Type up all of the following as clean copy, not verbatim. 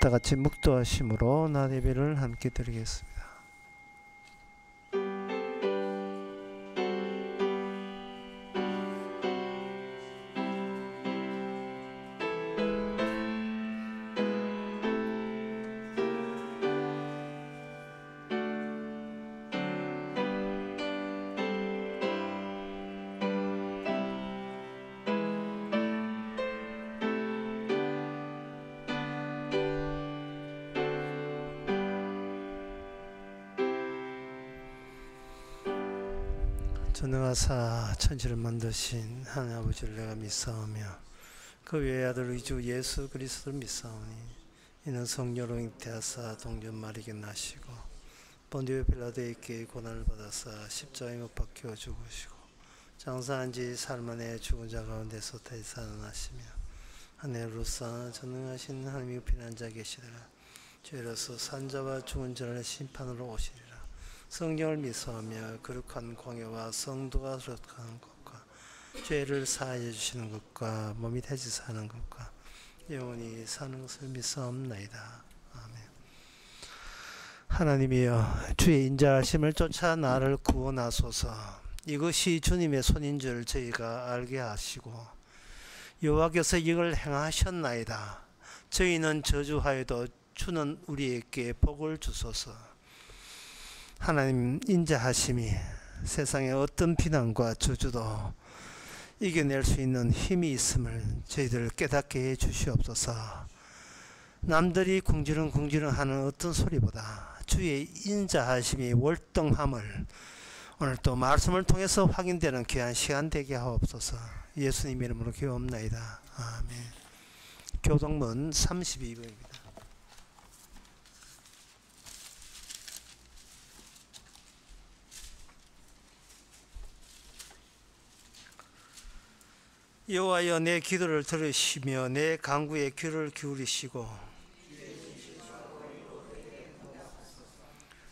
다 같이 묵도하심으로 낮 예배를 함께 드리겠습니다. 전능하사 천지를 만드신 하나님 아버지를 내가 믿사오며 그 외의 아들 우리 주 예수 그리스도를 믿사오니 이는 성령으로 잉태하사 동전 마리게 나시고 본디오 빌라도에게 고난을 받아사 십자가에 못 박혀 죽으시고 장사한 지 사흘 만에 죽은 자 가운데서 다시 살아나시며 하늘로서 전능하신 하나님의 피난자 계시더라. 죄로서 산자와 죽은 자를 심판으로 오시리라. 성령을 믿사오며 거룩한 공예와 성도가 거룩한 것과 죄를 사하여 주시는 것과 몸이 다시 사는 것과 영원히 사는 것을 믿사옵나이다. 아멘. 하나님이여 주의 인자하심을 쫓아 나를 구원하소서. 이것이 주님의 손인 줄 저희가 알게 하시고 여호와께서 이걸 행하셨나이다. 저희는 저주하여도 주는 우리에게 복을 주소서. 하나님 인자하심이 세상의 어떤 비난과 저주도 이겨낼 수 있는 힘이 있음을 저희들을 깨닫게 해 주시옵소서. 남들이 궁지렁궁지렁 하는 어떤 소리보다 주의 인자하심이 월등함을 오늘 또 말씀을 통해서 확인되는 귀한 시간 되게 하옵소서. 예수님 이름으로 기도옵나이다. 아멘. 교동문 32번입니다. 여호와여 내 기도를 들으시며 내 간구에 귀를 기울이시고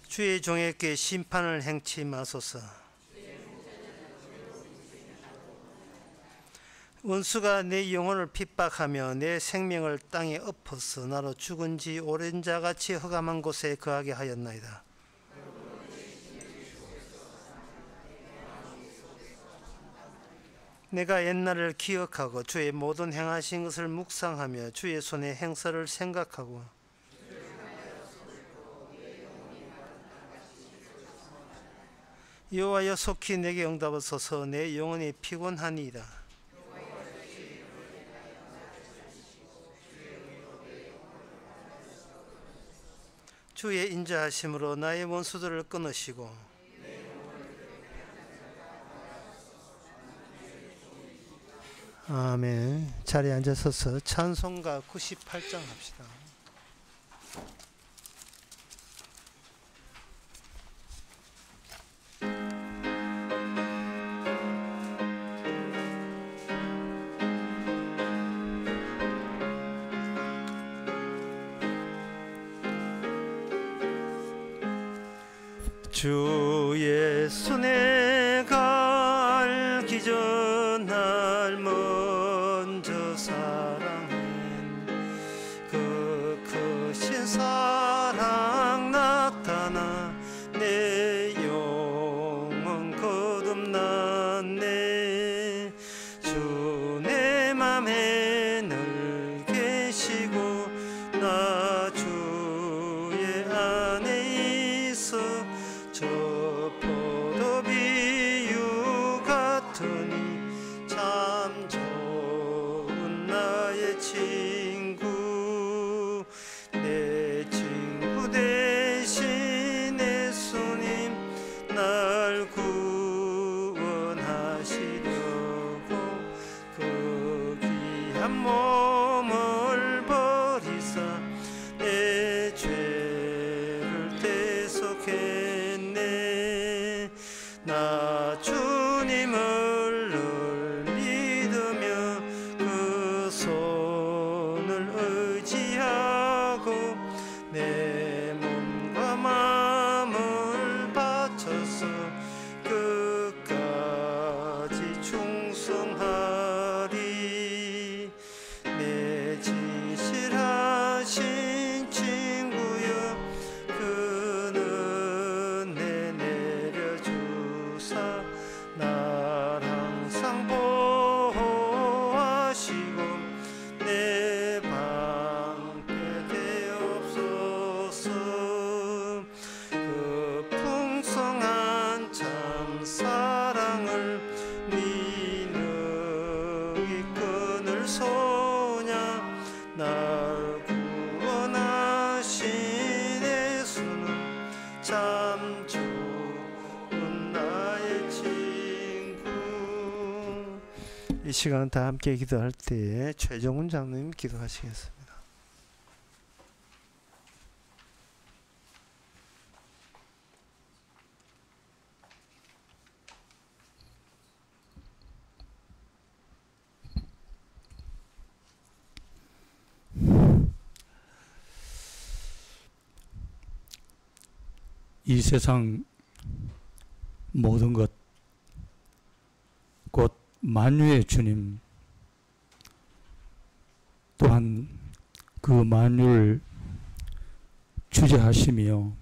주의 종에게 심판을 행치 마소서. 원수가 내 영혼을 핍박하며 내 생명을 땅에 엎어서 나로 죽은 지 오랜 자같이 흑암한 곳에 거하게 하였나이다. 내가 옛날을 기억하고 주의 모든 행하신 것을 묵상하며 주의 손의 행사를 생각하고 여호와여 속히 내게 응답하소서. 내 영혼이 피곤하니이다. 주의 인자하심으로 나의 원수들을 끊으시고 아멘. 자리에 앉아서서 찬송가 98장 합시다. 주 예수 내가 알기 전 날 먼저 사랑한 그 크신 사랑 나타나 내 영혼 거듭났네. 주 내 맘에 늘 계시고 나 주의 안에 있어 저 포도비유 같으니 참 좋은 나의 친구. 내 친구 대신 예수님 날 구원하시려고 그 귀한 몸을 버리사 내 죄를 대속했네. 나 주님을 늘 믿으며 그 손을 의지하고 내 몸과 마음을 바쳐서 끝까지 충성하리. 내 시간 다 함께 기도할 때에 최정훈 장로님 기도하시겠습니다. 이 세상 모든 것, 곧 만유의 주님 또한 그 만유를 주재하시며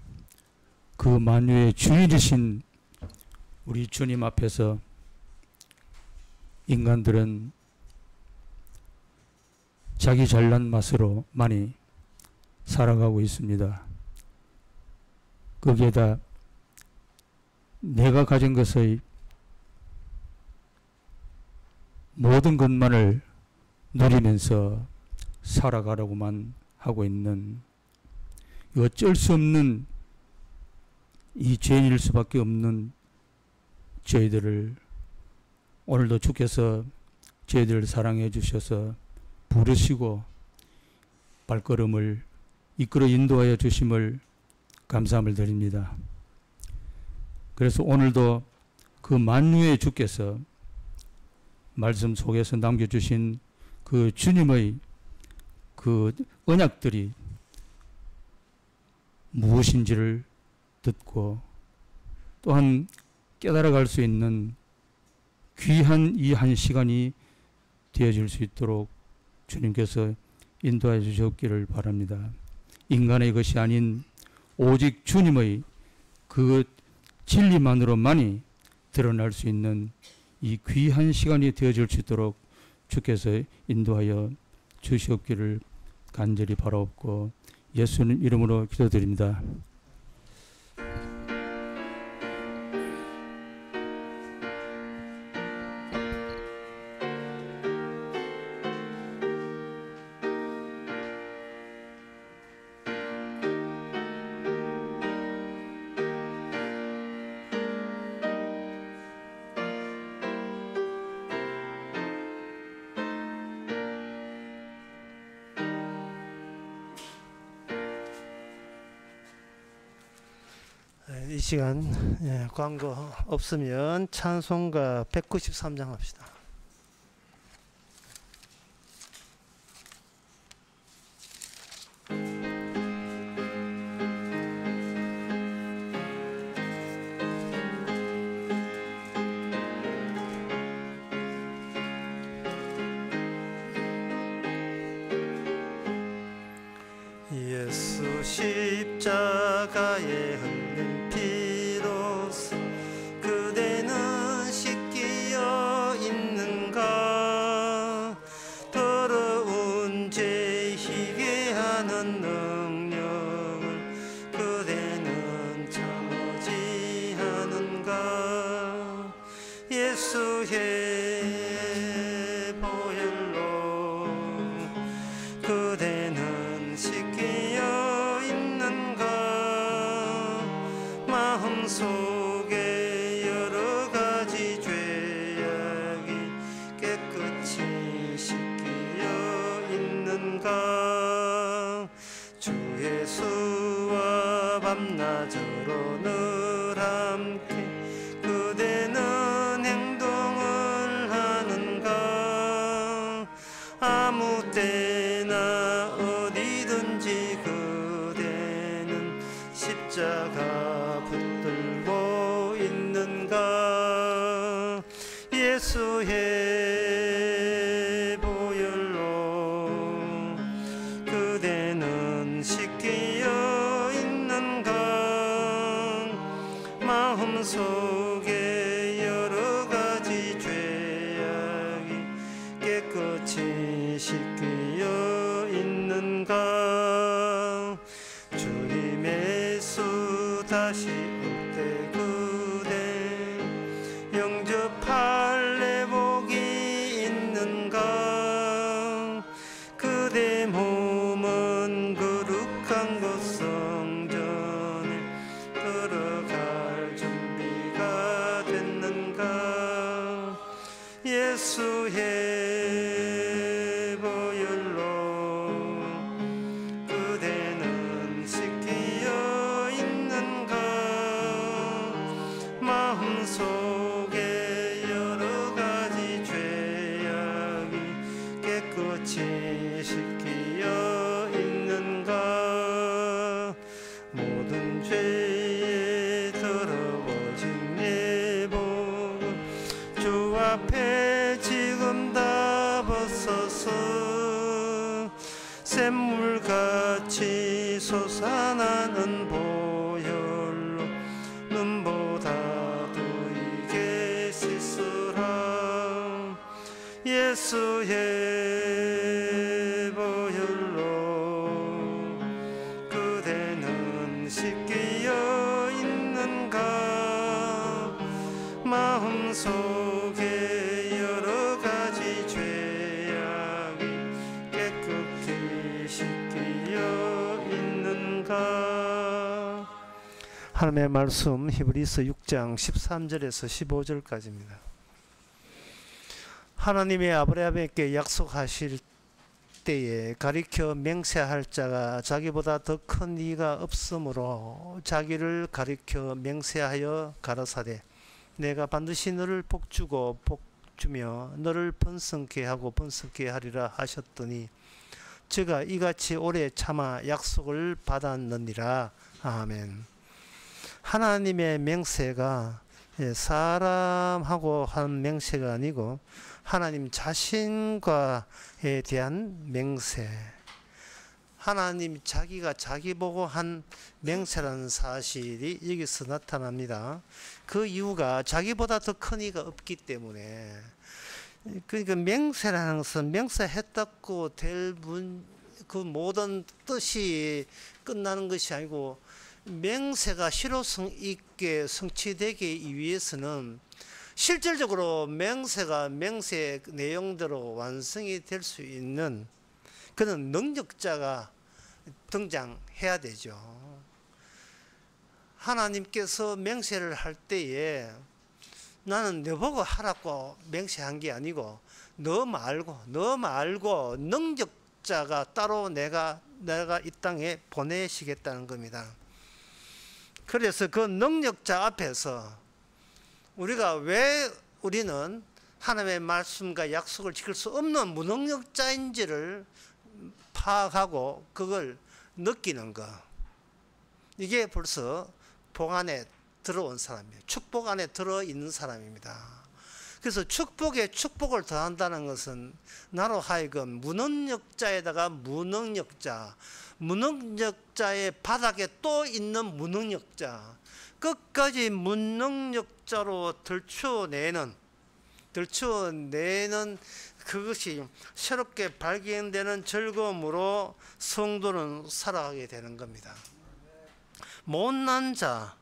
그 만유의 주인이신 우리 주님 앞에서 인간들은 자기 잘난 맛으로 많이 살아가고 있습니다. 거기에다 내가 가진 것의 모든 것만을 누리면서 살아가려고만 하고 있는 어쩔 수 없는 이 죄인일 수밖에 없는 저희들을 오늘도 주께서 저희들을 사랑해 주셔서 부르시고 발걸음을 이끌어 인도하여 주심을 감사함을 드립니다. 그래서 오늘도 그 만유의 주께서 말씀 속에서 남겨주신 그 주님의 그 언약들이 무엇인지를 듣고 또한 깨달아갈 수 있는 귀한 이 한 시간이 되어질 수 있도록 주님께서 인도해 주셨기를 바랍니다. 인간의 것이 아닌 오직 주님의 그 진리만으로만이 드러날 수 있는 이 귀한 시간이 되어질 수 있도록 주께서 인도하여 주시옵기를 간절히 바라옵고 예수님 이름으로 기도드립니다. 이 시간 광고 없으면 찬송가 193장 합시다. 예수 십자가에 흘린 피로써 그대는 씻기어 있는가? 더러운 죄 희게 하는 능력을 그대는 참지 않은가? 예수의 보혈로 그대는 씻기어 있는가? 마음속에 여러 가지 죄악이 깨끗이 씻기어 있는가? 주 예수와 밤낮으로 늘 함께 그대는 행동을 하는가? 아무 때나 어디든지 그대는 십자가 붙들고 있는가? 예수의 보혈로 그대는 씻기어 있는가? 마음속에 여러 가지 죄악이 깨끗이 씻기어 있는가? 주님의 수 다시 올 때 그대 영접할 내복이 있는가? 그대 몸은 거룩한 곳 성전에 들어갈 준비가 됐는가? 예수의 같이 씻기어 있는가 모든 죄에 더러워진 내 복음 주 앞에 지금 다 벗어서 샘물같이 솟아나는 보혈로 눈보다도 이게 씻으라 예수의 보혈로 그대는 씻기어 있는가 마음속에 여러 가지 죄악이 깨끗이 씻기어 있는가. 하나님의 말씀 히브리서 6장 13절에서 15절까지입니다. 하나님이 아브라함에게 약속하실 때에 가리켜 맹세할 자가 자기보다 더 큰 이가 없으므로 자기를 가리켜 맹세하여 가라사대 내가 반드시 너를 복주고 복주며 너를 번성케 하고 번성케 하리라 하셨더니 저가 이같이 오래 참아 약속을 받았느니라. 아멘. 하나님의 맹세가 사람하고 한 맹세가 아니고 하나님 자신과에 대한 맹세, 하나님 자기가 자기 보고 한 맹세라는 사실이 여기서 나타납니다. 그 이유가 자기보다 더 큰 이가 없기 때문에. 그러니까 맹세라는 것은 맹세했다고 될 그 모든 뜻이 끝나는 것이 아니고 맹세가 실효성 있게 성취되기 위해서는 실질적으로 맹세가 맹세의 내용대로 완성이 될 수 있는 그런 능력자가 등장해야 되죠. 하나님께서 맹세를 할 때에 나는 너보고 하라고 맹세한 게 아니고 너 말고 능력자가 따로 내가 이 땅에 보내시겠다는 겁니다. 그래서 그 능력자 앞에서 우리는 하나님의 말씀과 약속을 지킬 수 없는 무능력자인지를 파악하고 그걸 느끼는 것. 이게 벌써 복 안에 들어온 사람이에요. 축복 안에 들어있는 사람입니다. 그래서 축복에 축복을 더한다는 것은 나로 하여금 무능력자에다가 무능력자의 바닥에 또 있는 무능력자, 끝까지 무능력자로 들추어내는 그것이 새롭게 발견되는 즐거움으로 성도는 살아가게 되는 겁니다. 못난 자,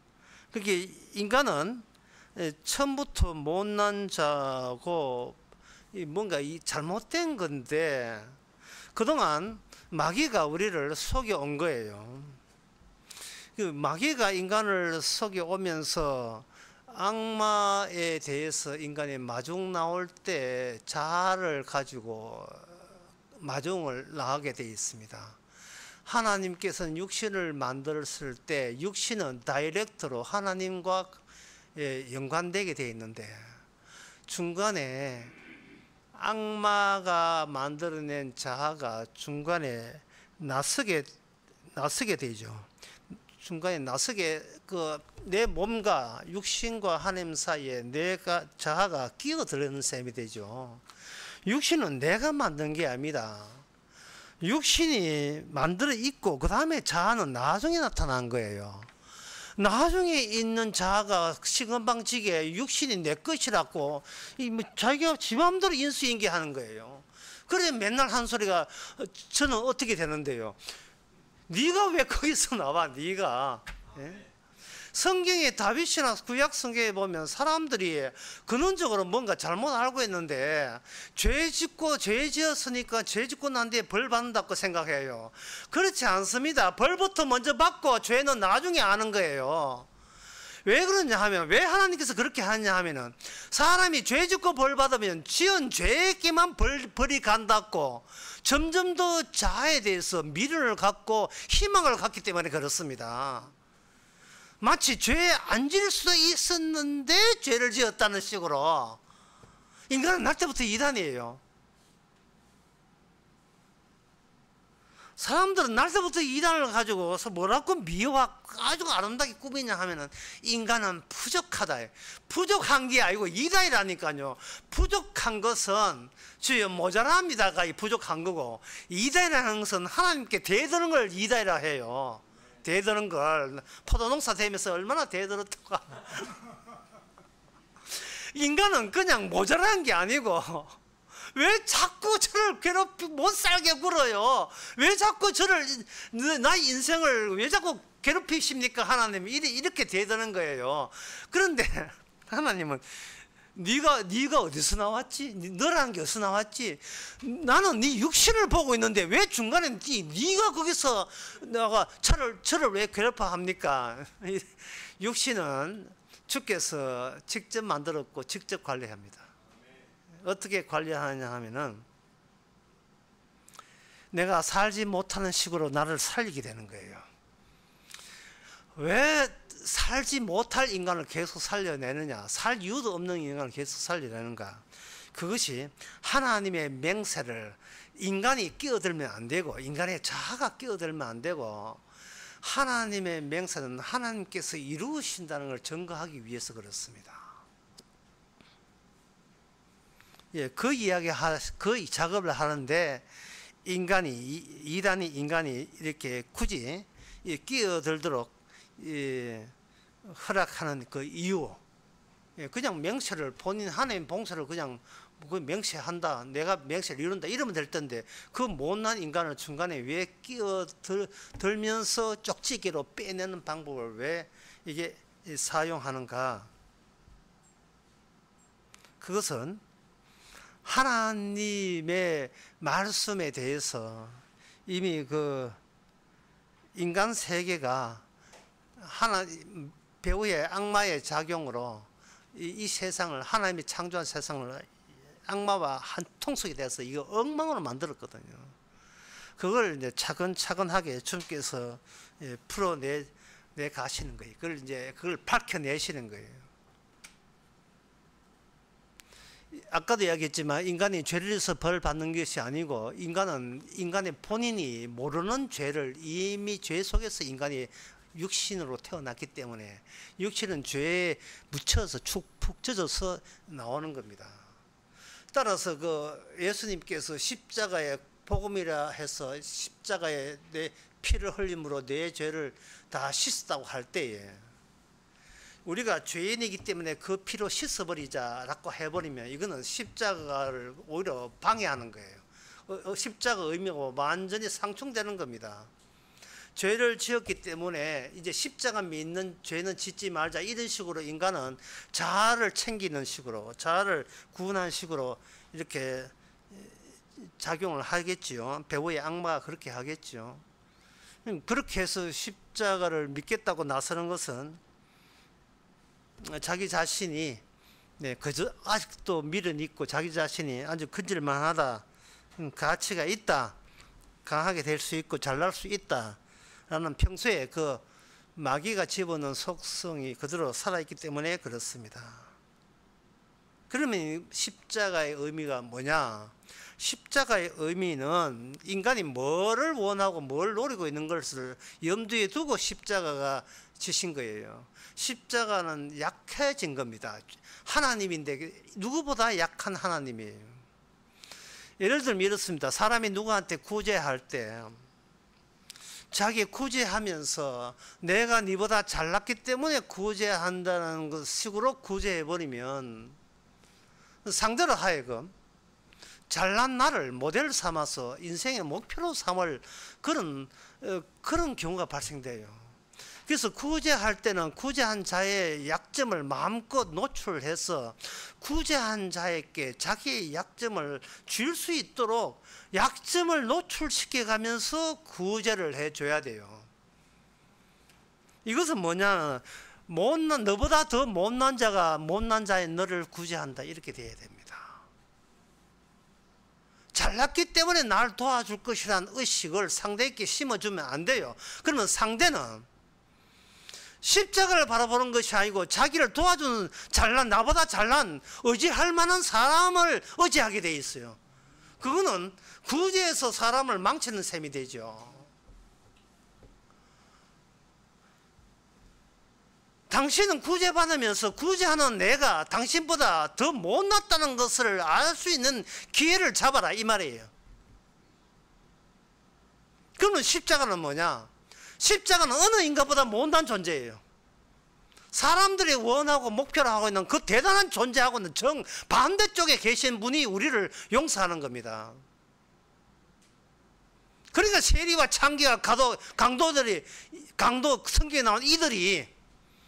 그게 인간은 처음부터 못난 자고 뭔가 잘못된 건데 그동안 마귀가 우리를 속여온 거예요. 그 마귀가 인간을 속여오면서 악마에 대해서 인간이 마중 나올 때 자아를 가지고 마중을 나가게 되어 있습니다. 하나님께서는 육신을 만들었을 때 육신은 다이렉트로 하나님과 연관되게 되어 있는데 중간에 악마가 만들어낸 자아가 중간에 나서게 되죠. 중간에 나서게 내 몸과 육신과 하나님 사이에 자아가 끼어들는 셈이 되죠. 육신은 내가 만든 게 아닙니다. 육신이 만들어 있고 그 다음에 자아는 나중에 나타난 거예요. 나중에 있는 자아가 시건방지게 육신이 내 것이라고 자기가 지 마음대로 인수인계하는 거예요. 그래 맨날 한 소리가 저는 어떻게 되는데요? 네가 왜 거기서 나와? 네가. 예? 성경에 다윗이나 구약 성경에 보면 사람들이 근원적으로 뭔가 잘못 알고 있는데 죄 지었으니까 죄 짓고 난 뒤에 벌 받는다고 생각해요. 그렇지 않습니다. 벌부터 먼저 받고 죄는 나중에 아는 거예요. 왜 그러냐 하면, 왜 하나님께서 그렇게 하냐 하면은 사람이 죄 짓고 벌 받으면 지은 죄에게만 벌이 간다고 점점 더 자아에 대해서 미련을 갖고 희망을 갖기 때문에 그렇습니다. 마치 죄에 안 지을 수도 있었는데 죄를 지었다는 식으로 인간은 날 때부터 이단이에요. 사람들은 날 때부터 이단을 가지고서 뭐라고 미화 아주 아름답게 꾸미냐 하면은 인간은 부족하다. 부족한 게 아니고 이단이라니까요. 부족한 것은 주여 모자랍니다가 이 부족한 거고, 이단이라는 것은 하나님께 대드는 걸 이단이라 해요. 대드는 걸. 포도농사 되면서 얼마나 대들었던가. 인간은 그냥 모자란 게 아니고, 왜 자꾸 저를 못 살게 굴어요? 왜 자꾸 저를, 나의 인생을 왜 자꾸 괴롭히십니까? 하나님이 이렇게 대드는 거예요. 그런데 하나님은 네가 어디서 나왔지? 너라는 게 어디서 나왔지? 나는 네 육신을 보고 있는데 왜 중간에 네가 거기서 저를 왜 괴롭혀합니까? 육신은 주께서 직접 만들었고 직접 관리합니다. 어떻게 관리하느냐 하면은 내가 살지 못하는 식으로 나를 살리게 되는 거예요. 왜 살지 못할 인간을 계속 살려내느냐, 살 이유도 없는 인간을 계속 살려내는가? 그것이 하나님의 맹세를 인간이 끼어들면 안 되고, 인간의 자아가 끼어들면 안 되고, 하나님의 맹세는 하나님께서 이루신다는 걸 증거하기 위해서 그렇습니다. 예, 그 그 작업을 하는데 이단이 인간이 이렇게 굳이 끼어들도록 허락하는 그 이유, 그냥 맹세를 본인 하나님 봉사를 그냥 맹세한다, 내가 맹세를 이룬다 이러면 될 텐데, 그 못난 인간을 중간에 왜 끼어들면서 쪽지기로 빼내는 방법을 왜 이게 사용하는가? 그것은 하나님의 말씀에 대해서 이미 그 인간 세계가 배후의 악마의 작용으로 이 세상을, 하나님이 창조한 세상을 악마와 한 통속이 돼서 이거 엉망으로 만들었거든요. 그걸 이제 차근차근하게 주님께서 풀어내 가시는 거예요. 그걸 밝혀내시는 거예요. 아까도 이야기했지만 인간이 죄를 지어서 벌 받는 것이 아니고, 인간의 본인이 모르는 죄를 이미 죄 속에서 인간이 육신으로 태어났기 때문에 육신은 죄에 묻혀서 푹 젖어서 나오는 겁니다. 따라서 그 예수님께서 십자가의 복음이라 해서 십자가에 내 피를 흘림으로 내 죄를 다 씻었다고 할 때에, 우리가 죄인이기 때문에 그 피로 씻어버리자라고 해버리면 이거는 십자가를 오히려 방해하는 거예요. 십자가 의미가 완전히 상충되는 겁니다. 죄를 지었기 때문에 이제 십자가 믿는 죄는 짓지 말자, 이런 식으로 인간은 자아를 챙기는 식으로, 자아를 구원하는 식으로 이렇게 작용을 하겠지요. 배후의 악마가 그렇게 하겠죠. 그렇게 해서 십자가를 믿겠다고 나서는 것은 자기 자신이 그저 아직도 미련 있고 자기 자신이 아주 근질만하다, 가치가 있다, 강하게 될 수 있고 잘날 수 있다 라는 평소에 그 마귀가 집어넣은 속성이 그대로 살아있기 때문에 그렇습니다. 그러면 십자가의 의미가 뭐냐? 십자가의 의미는 인간이 뭐를 원하고 뭘 노리고 있는 것을 염두에 두고 십자가가 지신 거예요. 십자가는 약해진 겁니다. 하나님인데 누구보다 약한 하나님이에요. 예를 들면 이렇습니다. 사람이 누구한테 구제할 때 자기 구제하면서 내가 네보다 잘났기 때문에 구제한다는 식으로 구제해버리면 상대로 하여금 잘난 나를 모델 삼아서 인생의 목표로 삼을 그런 경우가 발생돼요. 그래서 구제할 때는 구제한 자의 약점을 마음껏 노출해서 구제한 자에게 자기의 약점을 줄 수 있도록 약점을 노출시켜 가면서 구제를 해줘야 돼요. 이것은 뭐냐? 너보다 더 못난 자가 못난 자의 너를 구제한다, 이렇게 돼야 됩니다. 잘났기 때문에 날 도와줄 것이라는 의식을 상대에게 심어주면 안 돼요. 그러면 상대는 십자가를 바라보는 것이 아니고 자기를 도와주는 나보다 잘난 의지할 만한 사람을 의지하게 돼 있어요. 그거는 구제해서 사람을 망치는 셈이 되죠. 당신은 구제받으면서 구제하는 내가 당신보다 더 못났다는 것을 알 수 있는 기회를 잡아라 이 말이에요. 그러면 십자가는 뭐냐? 십자가는 어느 인간보다 못난 존재예요. 사람들이 원하고 목표로 하고 있는 그 대단한 존재하고는 정반대쪽에 계신 분이 우리를 용서하는 겁니다. 그러니까 세리와 창기와 강도 성경에 나온 이들이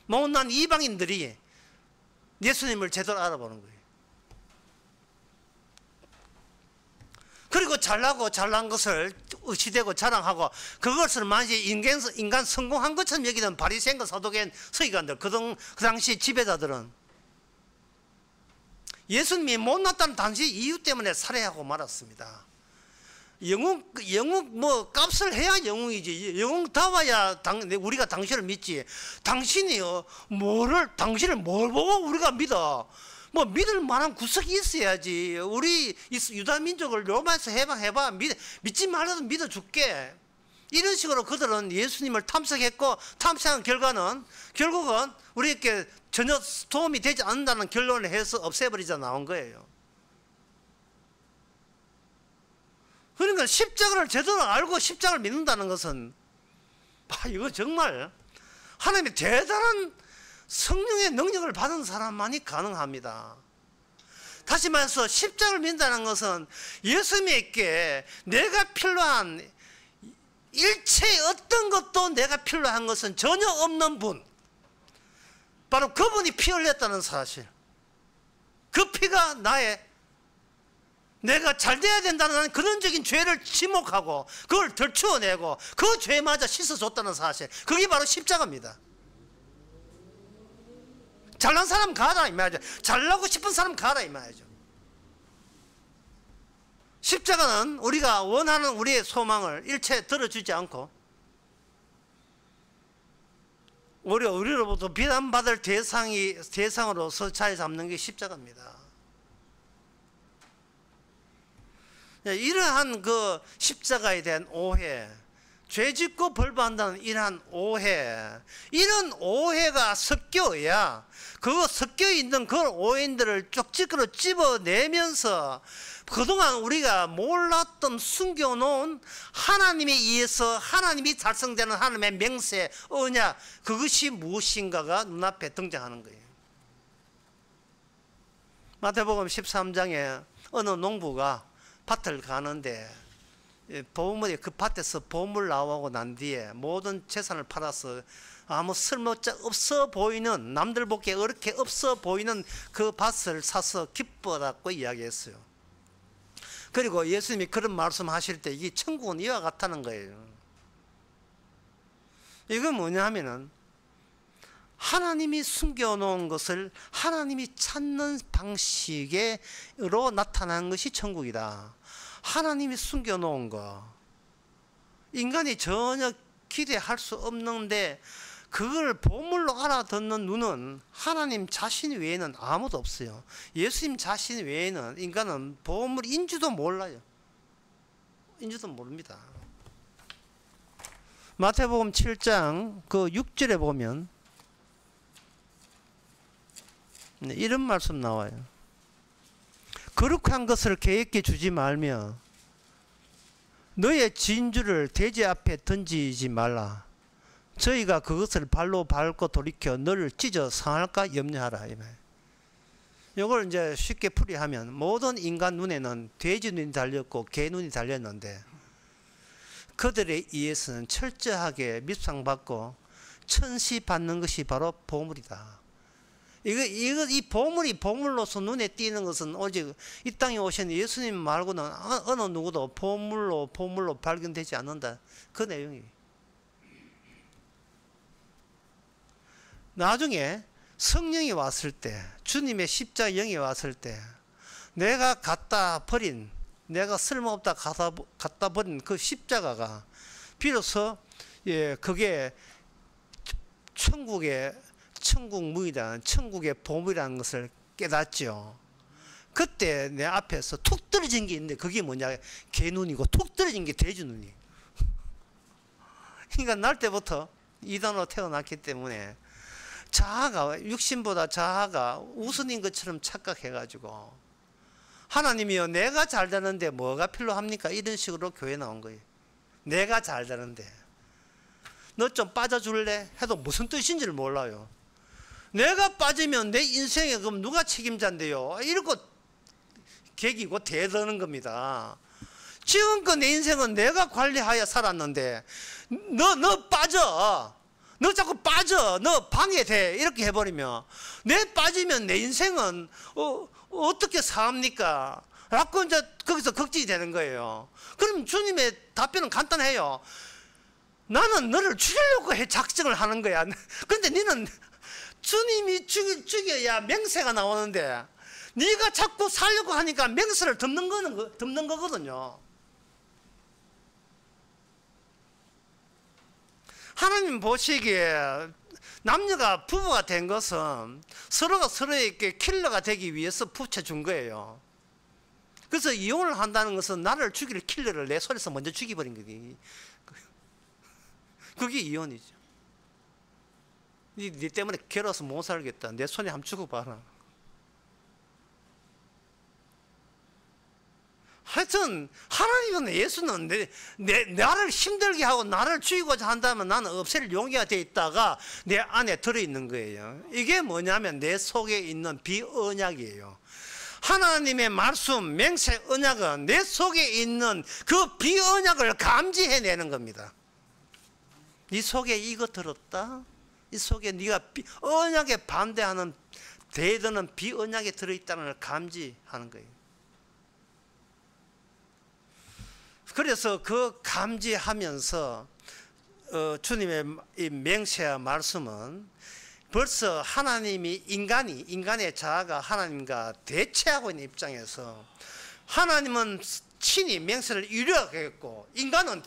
못난 이방인들이 예수님을 제대로 알아보는 거예요. 그리고 잘나고 잘난 것을 의시되고 자랑하고 그것을 마치 인간 성공한 것처럼 여기는 바리새인과 사두개인 서기관들 그 당시 지배자들은 예수님이 못났다는 단지 이유 때문에 살해하고 말았습니다. 영웅 뭐 값을 해야 영웅이지. 영웅 다 와야 우리가 당신을 믿지. 당신이요 당신을 뭘 보고 우리가 믿어? 뭐 믿을 만한 구석이 있어야지. 우리 유다 민족을 로마에서 해봐 믿지 말아도 믿어줄게. 이런 식으로 그들은 예수님을 탐색했고 탐색한 결과는 결국은 우리에게 전혀 도움이 되지 않는다는 결론을 해서 없애버리자 나온 거예요. 그러니까 십자가를 제대로 알고 십자가를 믿는다는 것은 이거 정말 하나님의 대단한 성령의 능력을 받은 사람만이 가능합니다. 다시 말해서 십자가를 믿는다는 것은 예수님에게 내가 필요한 일체의 어떤 것도 내가 필요한 것은 전혀 없는 분, 바로 그분이 피 흘렸다는 사실, 그 피가 내가 잘 돼야 된다는 근원적인 죄를 지목하고 그걸 덜추어내고 그 죄마저 씻어줬다는 사실, 그게 바로 십자가입니다. 잘난 사람 가라 이 말이죠. 잘나고 싶은 사람 가라 이 말이죠. 십자가는 우리가 원하는 우리의 소망을 일체 들어주지 않고 오히려 우리로부터 비난받을 대상으로서 자리 잡는 게 십자가입니다. 이러한 그 십자가에 대한 오해, 죄짓고 벌받는다는 이러한 오해, 이런 오해가 섞여야 섞여있는 그 오해인들을 쪽집게로 집어내면서 그동안 우리가 몰랐던 숨겨놓은 하나님에 의해서 하나님이 달성되는 하나님의 맹세, 언약, 그것이 무엇인가가 눈앞에 등장하는 거예요. 마태복음 13장에 어느 농부가 밭을 가는데 보물이 그 밭에서 보물 나오고 난 뒤에 모든 재산을 팔아서 아무 쓸모자 없어 보이는, 남들 보기에 그렇게 없어 보이는 그 밭을 사서 기뻐하고 이야기했어요. 그리고 예수님이 그런 말씀하실 때 이게 천국은 이와 같다는 거예요. 이건 뭐냐 하면은 하나님이 숨겨놓은 것을 하나님이 찾는 방식으로 나타나는 것이 천국이다. 하나님이 숨겨놓은 거, 인간이 전혀 기대할 수 없는데 그걸 보물로 알아듣는 눈은 하나님 자신 외에는 아무도 없어요. 예수님 자신 외에는 인간은 보물인지도 몰라요. 인지도 모릅니다. 마태복음 7장 그 6절에 보면 이런 말씀 나와요. 거룩한 것을 계획해 주지 말며 너의 진주를 돼지 앞에 던지지 말라. 저희가 그것을 발로 밟고 돌이켜 너를 찢어 상할까 염려하라. 이걸 이제 쉽게 풀이하면 모든 인간 눈에는 돼지 눈이 달렸고 개 눈이 달렸는데 그들에 의해서는 철저하게 밉상받고 천시받는 것이 바로 보물이다. 이 보물이 보물로서 눈에 띄는 것은 오직 이 땅에 오신 예수님 말고는 어느 누구도 보물로 발견되지 않는다. 그 내용이. 나중에 성령이 왔을 때, 주님의 십자가 영이 왔을 때 내가 내가 쓸모없다 갖다 버린 그 십자가가 비로소 그게 천국 무이다, 천국의 보물이라는 것을 깨닫죠. 그때 내 앞에서 툭 떨어진 게 있는데 그게 뭐냐? 개 눈이고 툭 떨어진 게 돼지 눈이. 그러니까 날 때부터 이단으로 태어났기 때문에 자아가, 육신보다 자아가 우선인 것처럼 착각해가지고 하나님이요, 내가 잘 되는데 뭐가 필요합니까? 이런 식으로 교회 나온 거예요. 내가 잘 되는데 너 좀 빠져줄래? 해도 무슨 뜻인지를 몰라요. 내가 빠지면 내 인생에 그럼 누가 책임자인데요? 이러고 개기고 대드는 겁니다. 지금껏 내 인생은 내가 관리하여 살았는데 너 빠져. 너 자꾸 빠져. 너 방해돼. 이렇게 해버리면 내 빠지면 내 인생은 어떻게 삽니까? 라고 이제 거기서 걱정이 되는 거예요. 그럼 주님의 답변은 간단해요. 나는 너를 죽이려고 작정을 하는 거야. 그런데 너는 주님이 죽여야 맹세가 나오는데 네가 자꾸 살려고 하니까 맹세를 덮는 거거든요. 하나님 보시기에 남녀가 부부가 된 것은 서로가 서로에게 킬러가 되기 위해서 붙여준 거예요. 그래서 이혼을 한다는 것은 나를 죽일 킬러를 내 손에서 먼저 죽여버린 거지. 그게 이혼이죠. 네 때문에 괴로워서 못 살겠다. 내 손에 한번 죽어봐라. 하여튼 하나님은, 예수는 나를 힘들게 하고 나를 죽이고자 한다면 나는 없앨 용기가 돼 있다가 내 안에 들어있는 거예요. 이게 뭐냐면 내 속에 있는 비언약이에요. 하나님의 말씀, 맹세, 언약은 내 속에 있는 그 비언약을 감지해내는 겁니다. 네 속에 이거 들었다? 이 속에 네가 언약에 반대하는 대드는 비언약에 들어있다는 걸 감지하는 거예요. 그래서 그 감지하면서 주님의 이 맹세와 말씀은 벌써 하나님이 인간의 자아가 하나님과 대체하고 있는 입장에서 하나님은 친히 맹세를 이루어가겠고 인간은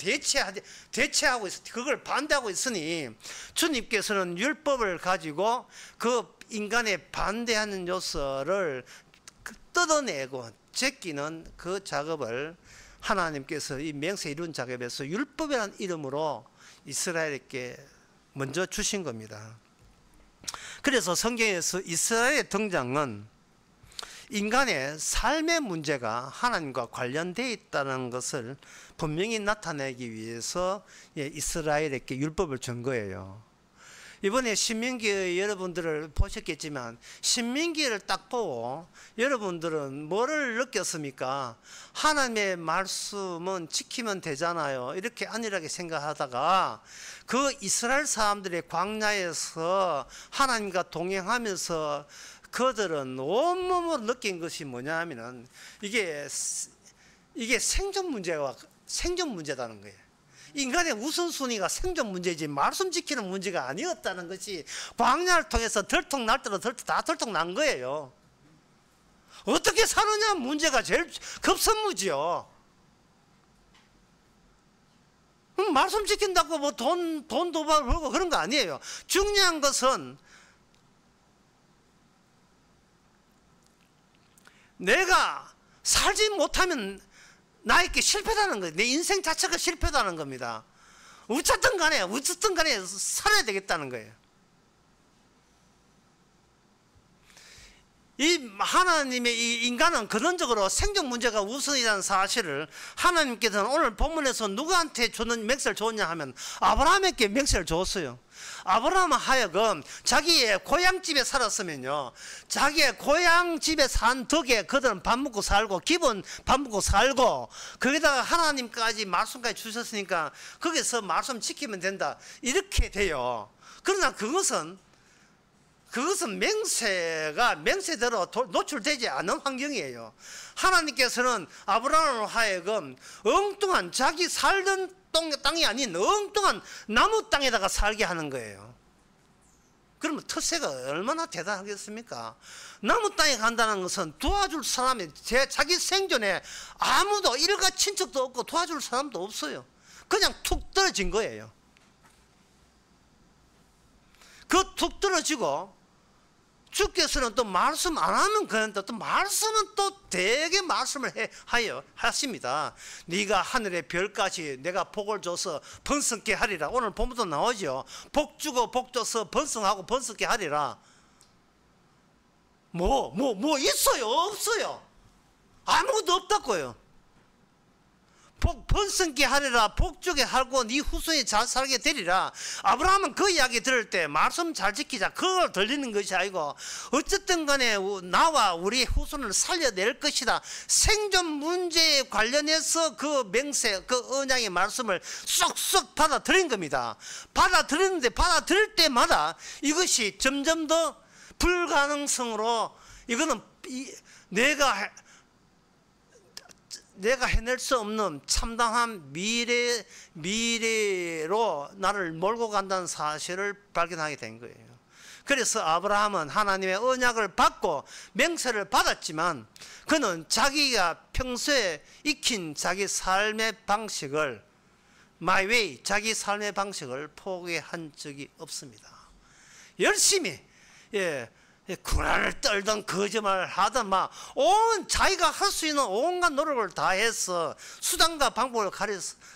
대체하고 있어, 그걸 반대하고 있으니 주님께서는 율법을 가지고 그 인간의 반대하는 요소를 뜯어내고 제끼는 그 작업을 하나님께서 이 맹세 이룬 작업에서 율법이라는 이름으로 이스라엘에게 먼저 주신 겁니다. 그래서 성경에서 이스라엘의 등장은 인간의 삶의 문제가 하나님과 관련되어 있다는 것을 분명히 나타내기 위해서 이스라엘에게 율법을 준 거예요. 이번에 신명기 여러분들을 보셨겠지만 신명기를 딱 보고 여러분들은 뭐를 느꼈습니까? 하나님의 말씀은 지키면 되잖아요. 이렇게 안일하게 생각하다가 그 이스라엘 사람들의 광야에서 하나님과 동행하면서 그들은 온몸으로 느낀 것이 뭐냐 하면은 이게 생존 문제다는 거예요. 인간의 우선순위가 생존 문제지 말씀 지키는 문제가 아니었다는 것이 광야를 통해서 들통날 대로 다 들통난 거예요. 어떻게 사느냐 문제가 제일 급선무지요. 말씀 지킨다고 뭐 돈 도박을 벌고 그런 거 아니에요. 중요한 것은 내가 살지 못하면 나에게 실패다는 거예요. 내 인생 자체가 실패다는 겁니다. 어쨌든 간에 살아야 되겠다는 거예요. 이 하나님의 이 인간은 근원적으로 생존 문제가 우선이라는 사실을 하나님께서는 오늘 본문에서 누구한테 주는 맹세를 줬냐 하면 아브라함에게 맹세를 줬어요. 아브라함 하여금 자기의 고향집에 살았으면요, 자기의 고향집에 산 덕에 그들은 밥 먹고 살고 기본 밥 먹고 살고 거기다가 하나님까지 말씀까지 주셨으니까 거기서 말씀 지키면 된다 이렇게 돼요. 그러나 그것은 맹세대로 노출되지 않은 환경이에요. 하나님께서는 아브라함으로 하여금 엉뚱한 자기 살던 땅이 아닌 엉뚱한 나무 땅에다가 살게 하는 거예요. 그러면 텃세가 얼마나 대단하겠습니까? 나무 땅에 간다는 것은 도와줄 사람이 자기 생존에 아무도 일가 친척도 없고 도와줄 사람도 없어요. 그냥 툭 떨어진 거예요. 그 툭 떨어지고 주께서는 또 말씀 안 하면 그런데 또 말씀은 또 되게 말씀을 하십니다. 네가 하늘의 별까지 내가 복을 줘서 번성케 하리라. 오늘 본문도 나오죠. 복 주고 복 줘서 번성하고 번성케 하리라. 뭐 있어요? 없어요? 아무것도 없다고요. 번성케 하리라. 복주게 하고 네 후손이 잘 살게 되리라. 아브라함은 그 이야기 들을 때 말씀 잘 지키자 그걸 들리는 것이 아니고 어쨌든 간에 나와 우리 후손을 살려낼 것이다. 생존 문제에 관련해서 그 맹세 그 언약의 말씀을 쏙쏙 받아들인 겁니다. 받아들였는데 받아들일 때마다 이것이 점점 더 불가능성으로 이거는 내가 해낼 수 없는 참담한 미래로 나를 몰고 간다는 사실을 발견하게 된 거예요. 그래서 아브라함은 하나님의 언약을 받고 맹세를 받았지만 그는 자기가 평소에 익힌 자기 삶의 방식을 My way, 자기 삶의 방식을 포기한 적이 없습니다. 열심히 구라를 떨던 거짓말을 하던 자기가 할 수 있는 온갖 노력을 다해서 수단과 방법을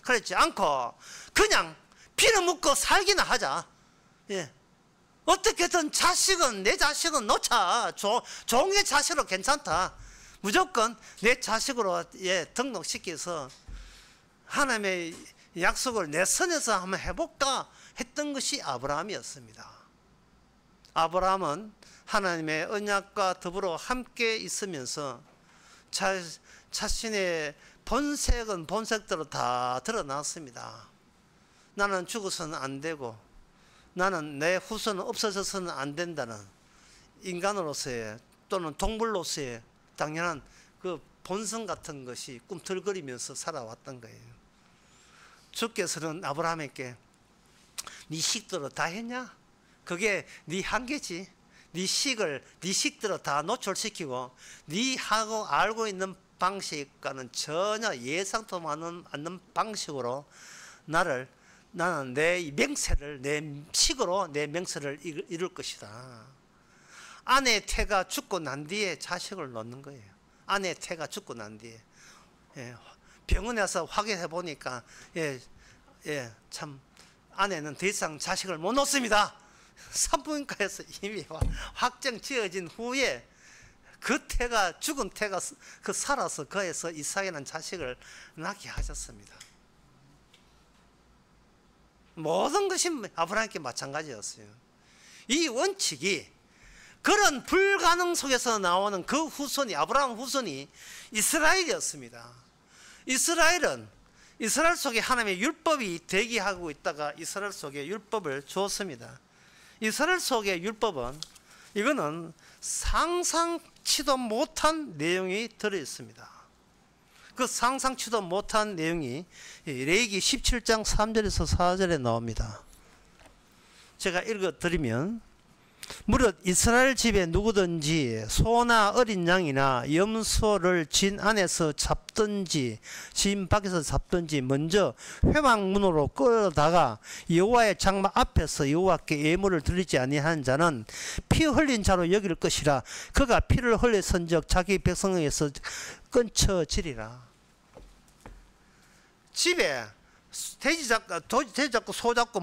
가리지 않고 그냥 피를 묻고 살기나 하자. 어떻게든 내 자식은 놓자. 종의 자식으로 괜찮다. 무조건 내 자식으로 등록시켜서 하나님의 약속을 내 선에서 한번 해볼까 했던 것이 아브라함이었습니다. 아브라함은 하나님의 언약과 더불어 함께 있으면서 자신의 본색은 본색대로 다 드러났습니다. 나는 죽어서는 안 되고 나는 내 후손은 없어져서는 안 된다는 인간으로서의 또는 동물로서의 당연한 그 본성 같은 것이 꿈틀거리면서 살아왔던 거예요. 주께서는 아브라함에게 네 식대로 다 했냐? 그게 네 한계지. 네 식대로 다 노출시키고 네하고 알고 있는 방식과는 전혀 예상도 않는 방식으로 나는 내 맹세를 내 식으로 내 맹세를 이룰 것이다. 아내 태가 죽고 난 뒤에 자식을 놓는 거예요. 아내 태가 죽고 난 뒤에 병원에 와서 확인해 보니까 참 아내는 더 이상 자식을 못 놓습니다. 산부인과에서 이미 확정 지어진 후에 그 태가 죽은 태가 살아서 그에서 이삭이라는 자식을 낳게 하셨습니다. 모든 것이 아브라함께 마찬가지였어요. 이 원칙이 그런 불가능 속에서 나오는 그 후손이 아브라함 후손이 이스라엘이었습니다. 이스라엘 속에 하나님의 율법이 대기하고 있다가 이스라엘 속에 율법을 주었습니다. 이스라엘 속의 율법은 이거는 상상치도 못한 내용이 들어있습니다. 그 상상치도 못한 내용이 레위기 17장 3절에서 4절에 나옵니다. 제가 읽어드리면 무릇 이스라엘 집에 누구든지 소나 어린 양이나 염소를 진 안에서 잡든지 진 밖에서 잡든지 먼저 회막문으로 끌어다가 여호와의 장막 앞에서 여호와께 예물을 드리지 아니한 자는 피 흘린 자로 여길 것이라. 그가 피를 흘렸은즉 자기 백성에게서 끊쳐지리라. 집에 돼지 잡고 소 잡고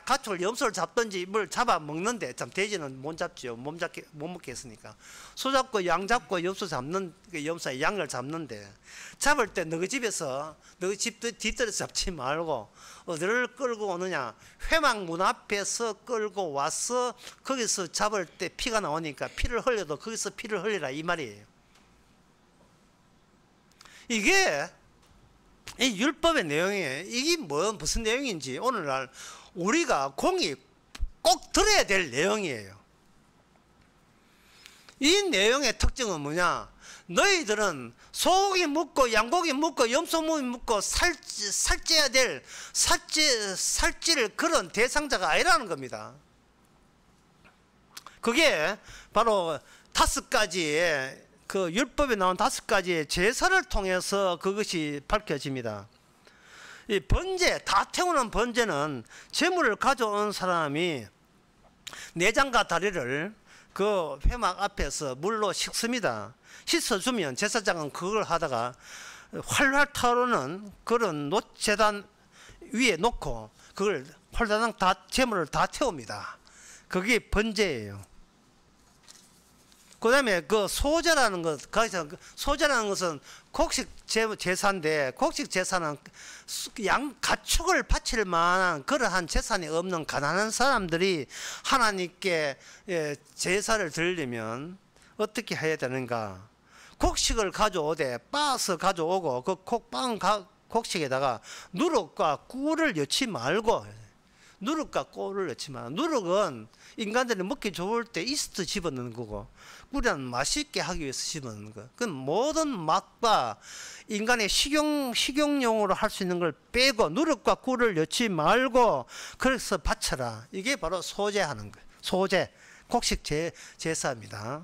가축을 염소를 잡든지 뭘 잡아 먹는데 참 돼지는 못 잡죠. 못 먹게 했으니까. 소 잡고 양 잡고 염소 양을 잡는데 잡을 때 너희 집에서 너희 집 뒷뜰에서 잡지 말고 어디를 끌고 오느냐? 회막 문 앞에서 끌고 와서 거기서 잡을 때 피가 나오니까 피를 흘려도 거기서 피를 흘리라 이 말이에요. 이게 이 율법의 내용이에요. 이게 무슨 내용인지 오늘날 우리가 공이 꼭 들어야 될 내용이에요. 이 내용의 특징은 뭐냐? 너희들은 소고기 묻고 양고기 묻고 염소고기 묻고 살찌야 될 살찌를 그런 대상자가 아니라는 겁니다. 그게 바로 5가지의 그 율법에 나온 5가지의 제사를 통해서 그것이 밝혀집니다. 이 번제, 다 태우는 번제는 제물을 가져온 사람이 내장과 다리를 그 회막 앞에서 물로 씻습니다. 씻어주면 제사장은 그걸 하다가 활활 타오르는 그런 제단 위에 놓고 그걸 홀다당 다 재물을 다 태웁니다. 그게 번제예요. 그 다음에 그 소제라는 것, 거기서 소제라는 것은 곡식 제사인데, 곡식 제사는 가축을 바칠 만한 그러한 재산이 없는 가난한 사람들이 하나님께 제사를 드리려면 어떻게 해야 되는가? 곡식을 가져오되 빻아서 가져오고 그 곡식에다가 누룩과 꿀을 넣지 말고, 누룩과 꿀을 넣지 말고, 누룩은 인간들이 먹기 좋을 때 이스트 집어넣는 거고, 꿀은 맛있게 하기 위해서 집어넣는 거. 그 모든 맛과 인간의 식용용으로 할 수 있는 걸 빼고 누룩과 꿀을 넣지 말고 그래서 바쳐라. 이게 바로 소제하는 거예요. 소제, 곡식 제사입니다.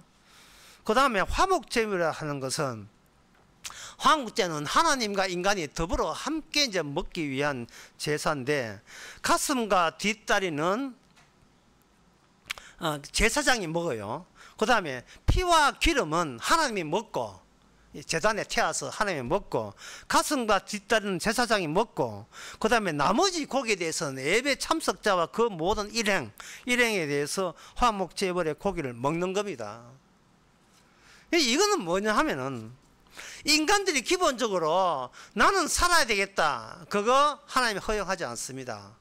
그 다음에 화목제물이라 하는 것은, 화목제는 하나님과 인간이 더불어 함께 이제 먹기 위한 제사인데, 가슴과 뒷다리는 제사장이 먹어요. 그 다음에 피와 기름은 하나님이 먹고, 제단에 태워서 하나님이 먹고, 가슴과 뒷다리는 제사장이 먹고, 그 다음에 나머지 고기에 대해서는 예배 참석자와 그 모든 일행에 대해서 화목제물의 고기를 먹는 겁니다. 이거는 뭐냐 하면은, 인간들이 기본적으로 나는 살아야 되겠다, 그거 하나님이 허용하지 않습니다.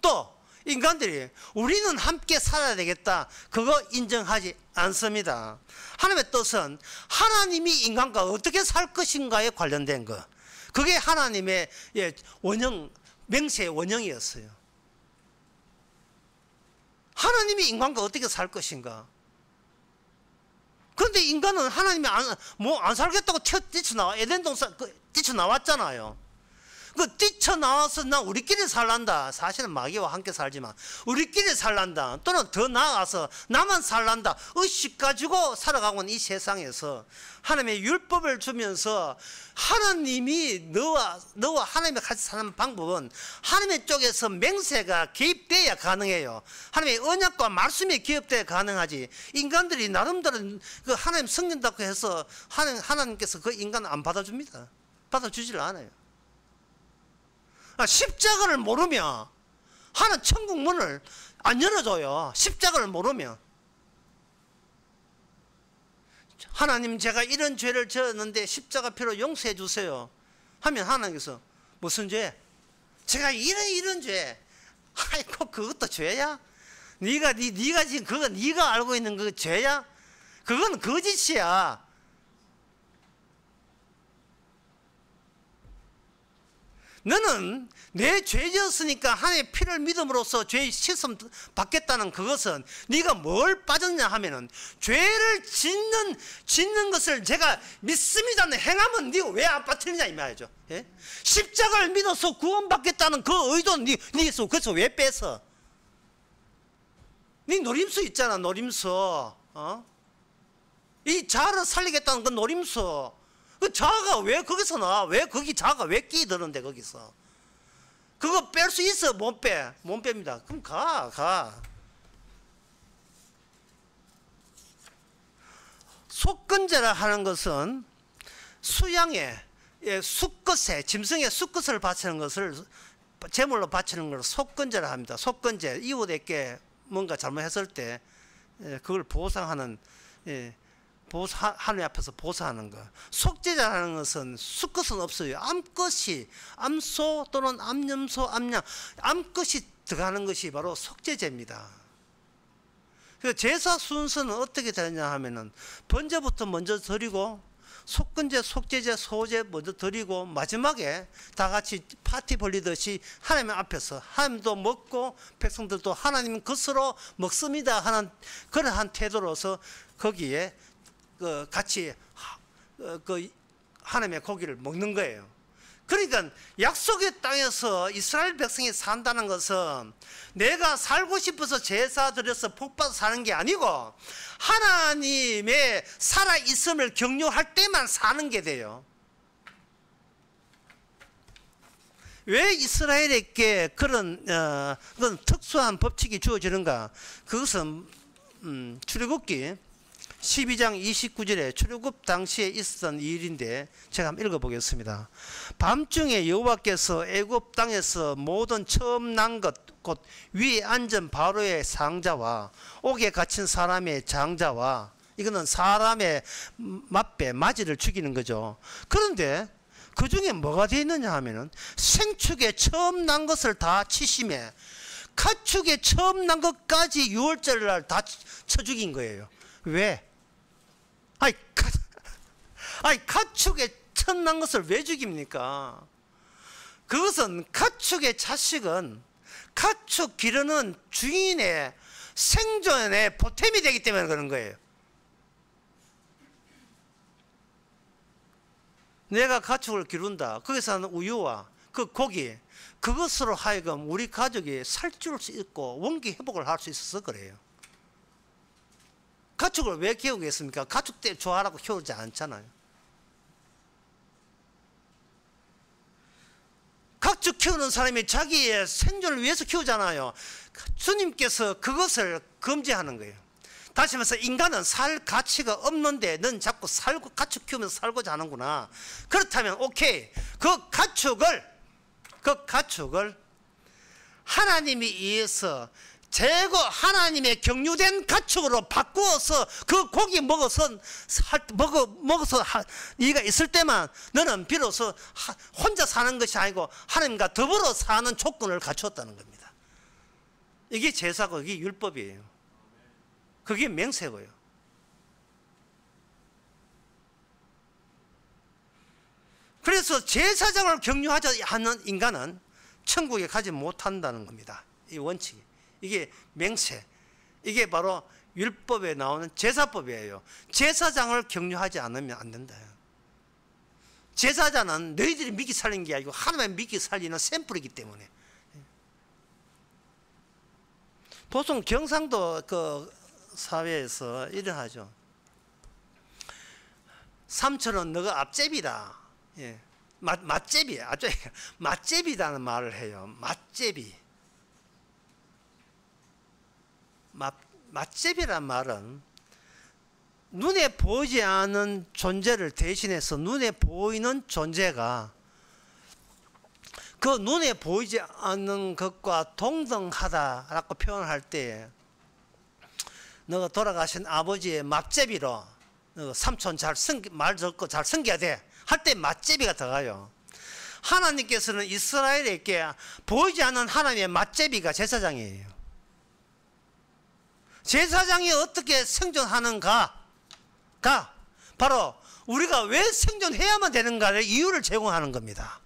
또 인간들이 우리는 함께 살아야 되겠다, 그거 인정하지 않습니다. 하나님의 뜻은 하나님이 인간과 어떻게 살 것인가에 관련된 것, 그게 하나님의 원형, 맹세의 원형이었어요. 하나님이 인간과 어떻게 살 것인가. 그런데 인간은 하나님이 안 살겠다고 뛰쳐나와, 에덴 동산 뛰쳐나왔잖아요. 그 뛰쳐나와서 나 우리끼리 살란다, 사실은 마귀와 함께 살지만 우리끼리 살란다, 또는 더 나아가서 나만 살란다, 의식 가지고 살아가고 있는 이 세상에서 하나님의 율법을 주면서, 하나님이 너와 하나님이 같이 사는 방법은 하나님의 쪽에서 맹세가 개입돼야 가능해요. 하나님의 언약과 말씀이 개입돼야 가능하지, 인간들이 나름대로 그 하나님 성린다고 해서 하나님께서 그 인간을 안 받아줍니다. 받아주질 않아요. 십자가를 모르면 하나님 천국 문을 안 열어줘요. 십자가를 모르면. 하나님, 제가 이런 죄를 지었는데 십자가 피로 용서해 주세요 하면 하나님께서, 무슨 죄? 제가 이런 죄. 아이고, 그것도 죄야? 네가 지금 그거 네가 알고 있는 그 죄야? 그건 거짓이야. 너는 내 죄졌으니까 하나님의 피를 믿음으로써 죄의 씻음 받겠다는 그것은, 네가 뭘 빠졌냐 하면은, 죄를 짓는 것을 제가 믿습니다는 행하면 네가 왜 안 빠뜨리냐 이 말이죠. 예? 십자가를 믿어서 구원받겠다는 그 의도는 네에서 그래서 왜 뺏어? 네 노림수 있잖아, 노림수. 이 자아를 살리겠다는 그 노림수. 그 자아가 왜 거기서 나와? 왜 거기 자아가 왜 끼드는데 거기서? 그거 뺄 수 있어? 못 빼? 못 뺍니다. 그럼 가. 속건제라 하는 것은 수양에, 수컷에, 짐승의 수컷을 바치는 것을 제물로 바치는 걸 속건제라 합니다. 속건제, 이웃에게 뭔가 잘못했을 때 그걸 보상하는, 하나님 앞에서 보상하는 것. 속죄자라는 것은 수컷은 없어요. 암소 또는 암염소, 암양, 암컷이 들어가는 것이 바로 속죄제입니다. 그래서 제사 순서는 어떻게 되냐 하면은, 번제부터 먼저 드리고, 속건제, 속죄제, 소제 먼저 드리고, 마지막에 다 같이 파티 벌리듯이 하나님 앞에서 하나님도 먹고 백성들도 하나님 것으로 먹습니다 하는 그러한 태도로서 거기에 같이 하나님의 고기를 먹는 거예요. 그러니까 약속의 땅에서 이스라엘 백성이 산다는 것은 내가 살고 싶어서 제사 드려서 복받아 사는 게 아니고, 하나님의 살아있음을 경유할 때만 사는 게 돼요. 왜 이스라엘에게 그런 특수한 법칙이 주어지는가? 그것은 출애굽기 12장 29절에 출애굽 당시에 있었던 일인데 제가 한번 읽어보겠습니다. 밤중에 여호와께서 애굽 땅에서 모든 처음 난 것 곧 위에 앉은 바로의 상자와 옥에 갇힌 사람의 장자와, 이거는 사람의 맞배 맞이를 죽이는 거죠. 그런데 그 중에 뭐가 되어 있느냐 하면은 생축에 처음 난 것을 다 치심에 가축에 처음 난 것까지 6월절 날 다 쳐 죽인 거예요. 왜? 가축에 처음 난 것을 왜 죽입니까? 그것은 가축의 자식은 가축 기르는 주인의 생존의 보탬이 되기 때문에 그런 거예요. 내가 가축을 기른다. 거기서 하는 우유와 그 고기, 그것으로 하여금 우리 가족이 살찌울 수 있고 원기 회복을 할 수 있어서 그래요. 가축을 왜 키우겠습니까? 가축 때 좋아하라고 키우지 않잖아요. 가축 키우는 사람이 자기의 생존을 위해서 키우잖아요. 주님께서 그것을 금지하는 거예요. 다시 말해서 인간은 살 가치가 없는데 넌 자꾸 살고 가축 키우면서 살고자 하는구나. 그렇다면 오케이, 그 가축을 하나님이 이해서 하나님의 경유된 가축으로 바꾸어서 그 고기 먹어서 네가 있을 때만 너는 비로소 혼자 사는 것이 아니고 하나님과 더불어 사는 조건을 갖추었다는 겁니다. 이게 제사고 이게 율법이에요. 그게 맹세고요. 그래서 제사장을 경유하지 않는 인간은 천국에 가지 못한다는 겁니다. 이 원칙이. 이게 맹세. 이게 바로 율법에 나오는 제사법이에요. 제사장을 경유하지 않으면 안 된다. 제사장은 너희들이 믿기 살리는 게 아니고 하나님의 믿기 살리는 샘플이기 때문에. 보통 경상도 그 사회에서 이러하죠. 삼촌은 너가 앞제비다. 예. 맛제비야. 맛제비라는 말을 해요. 맛제비. 맛제비란 말은 눈에 보이지 않는 존재를 대신해서 눈에 보이는 존재가 그 눈에 보이지 않는 것과 동등하다라고 표현할 때 너가 돌아가신 아버지의 맛제비로 너 삼촌 말 듣고 잘 섬겨야 돼 할 때 맛제비가 들어가요. 하나님께서는 이스라엘에게 보이지 않는 하나님의 맛제비가 제사장이에요. 제사장이 어떻게 생존하는가가 바로 우리가 왜 생존해야만 되는가를 이유를 제공하는 겁니다.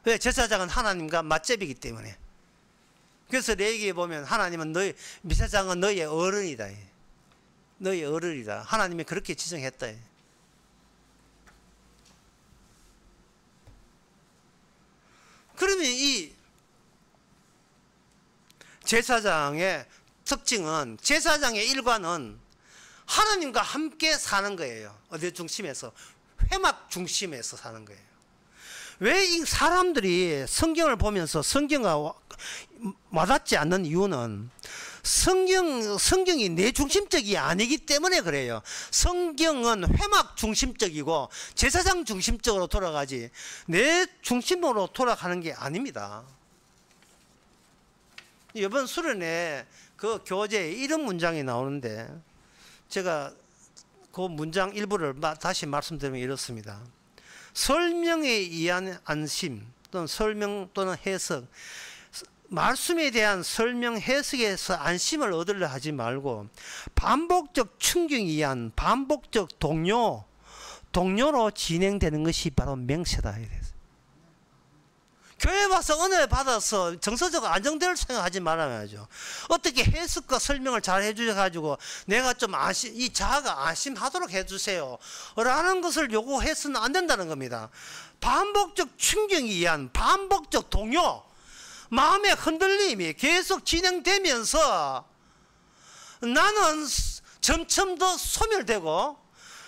왜? 제사장은 하나님과 맞제비이기 때문에. 그래서 레위기에 보면 하나님은 제사장은 너희의 어른이다. 너희의 어른이다. 하나님이 그렇게 지정했다. 그러면 이 제사장의 특징은, 제사장의 일과는 하나님과 함께 사는 거예요. 어디 중심에서? 회막 중심에서 사는 거예요. 왜 이 사람들이 성경을 보면서 성경과 와닿지 않는 이유는 성경이 내 중심적이 아니기 때문에 그래요. 성경은 회막 중심적이고 제사장 중심적으로 돌아가지 내 중심으로 돌아가는 게 아닙니다. 이번 수련회 그 교재에 이런 문장이 나오는데 제가 그 문장 일부를 다시 말씀드리면 이렇습니다. 설명에 의한 안심 또는 설명 또는 해석, 말씀에 대한 설명 해석에서 안심을 얻으려 하지 말고 반복적 충격에 의한 반복적 동료로 진행되는 것이 바로 맹세다. 교회 와서 은혜 받아서 정서적으로 안정될 생각하지 말아야죠. 어떻게 해석과 설명을 잘 해주셔가지고 내가 좀 이 자아가 안심하도록 해주세요 라는 것을 요구해서는 안 된다는 겁니다. 반복적 충격에 의한 반복적 동요, 마음의 흔들림이 계속 진행되면서 나는 점점 더 소멸되고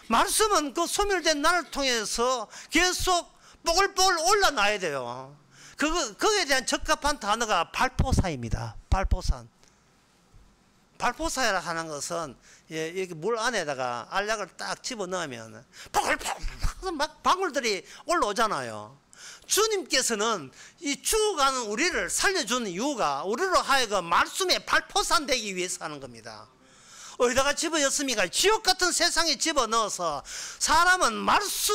말씀은 그 소멸된 나를 통해서 계속 뽀글뽀글 올라놔야 돼요. 거기에 대한 적합한 단어가 발포사입니다. 발포산. 발포사야라 하는 것은 여기 물 안에다가 알약을 딱 집어넣으면 펄펄 막 방울들이 올라오잖아요. 주님께서는 이 죽어가는 우리를 살려주는 이유가 우리로 하여금 말씀에 발포산 되기 위해서 하는 겁니다. 어디다가 집어넣습니까? 지옥 같은 세상에 집어넣어서 사람은 말씀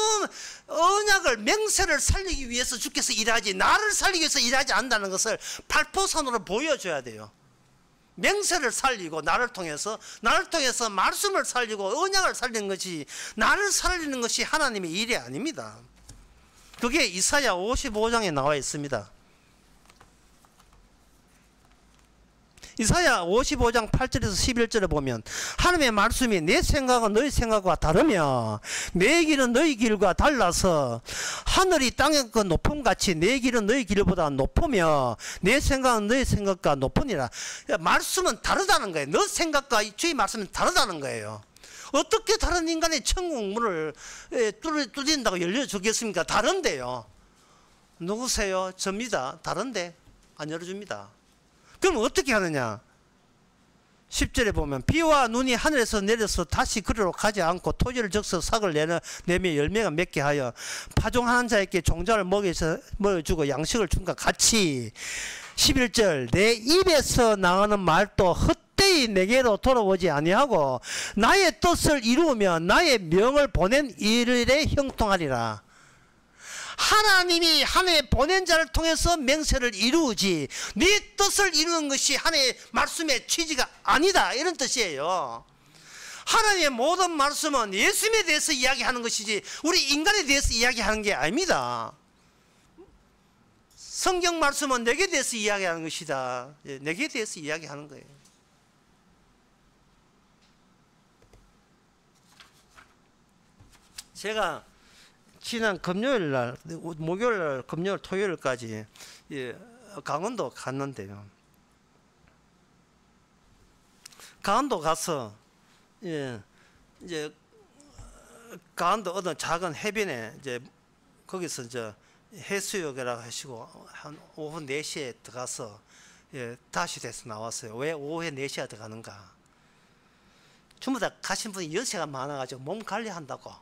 언약을 맹세를 살리기 위해서 주께서 일하지 나를 살리기 위해서 일하지 않는다는 것을 발포산으로 보여줘야 돼요. 맹세를 살리고 나를 통해서 말씀을 살리고 언약을 살리는 것이 나를 살리는 것이 하나님의 일이 아닙니다. 그게 이사야 55장에 나와 있습니다. 이사야 55장 8절에서 11절에 보면 하나님의 말씀이 내 생각은 너희 생각과 다르며 내 길은 너희 길과 달라서 하늘이 땅의 그 높음같이 내 길은 너희 길보다 높으며 내 생각은 너희 생각과 높으니라. 말씀은 다르다는 거예요. 너 생각과 주의 말씀은 다르다는 거예요. 어떻게 다른 인간의 천국 문을 뚫린다고 열려주겠습니까? 다른데요. 누구세요? 접니다. 다른데 안 열어줍니다. 그럼 어떻게 하느냐? 10절에 보면 비와 눈이 하늘에서 내려서 다시 그리로 가지 않고 토지를 적셔 삭을 내며 열매가 맺게 하여 파종하는 자에게 종자를 먹여주고 양식을 준 것 같이 11절 내 입에서 나가는 말도 헛되이 내게로 돌아오지 아니하고 나의 뜻을 이루며 나의 명을 보낸 일에 형통하리라. 하나님이 하나님의 보낸 자를 통해서 맹세를 이루지 네 뜻을 이루는 것이 하나님의 말씀의 취지가 아니다, 이런 뜻이에요. 하나님의 모든 말씀은 예수님에 대해서 이야기하는 것이지 우리 인간에 대해서 이야기하는 게 아닙니다. 성경 말씀은 내게 대해서 이야기하는 것이다. 내게 대해서 이야기하는 거예요. 제가 지난 금요일날, 목요일날, 금요일, 토요일까지 강원도 갔는데요. 강원도 가서 이제 강원도 어떤 작은 해변에 이제 거기서 이제 해수욕이라고 하시고 한 오후 4시에 들어가서 다시 돼서 나왔어요. 왜 오후에 4시에 들어가는가? 전부 다 가신 분이 연세가 많아가지고 몸 관리한다고.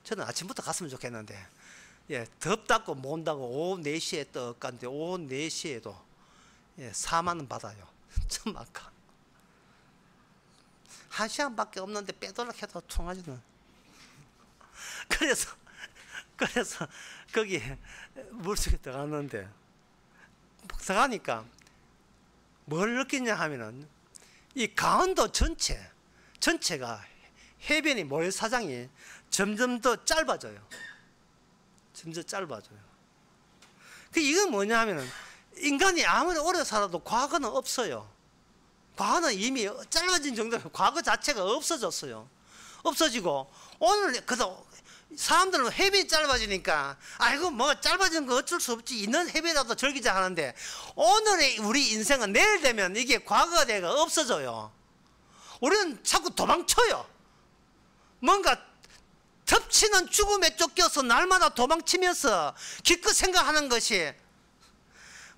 저는 아침부터 갔으면 좋겠는데 덥다고 못 온다고 오후 4시에 떡 갔는데 오후 4시에도 4만 원 받아요. 참 아까 1시간밖에 없는데 빼돌락 해도 통하지는. 그래서 거기 물속에 들어갔는데 들어가니까 뭘 느끼냐 하면은 이 강원도 전체가 해변이 모래사장이 점점 더 짧아져요. 점점 짧아져요. 이건 뭐냐 하면은 인간이 아무리 오래 살아도 과거는 없어요. 과거는 이미 짧아진 정도면 과거 자체가 없어졌어요. 없어지고 오늘 그래도 사람들은 해변이 짧아지니까 아이고 뭐 짧아진 거 어쩔 수 없지 있는 해변이라도 즐기자 하는데 오늘의 우리 인생은 내일 되면 이게 과거가 되가 없어져요. 우리는 자꾸 도망쳐요. 뭔가 덮치는 죽음에 쫓겨서 날마다 도망치면서 기껏 생각하는 것이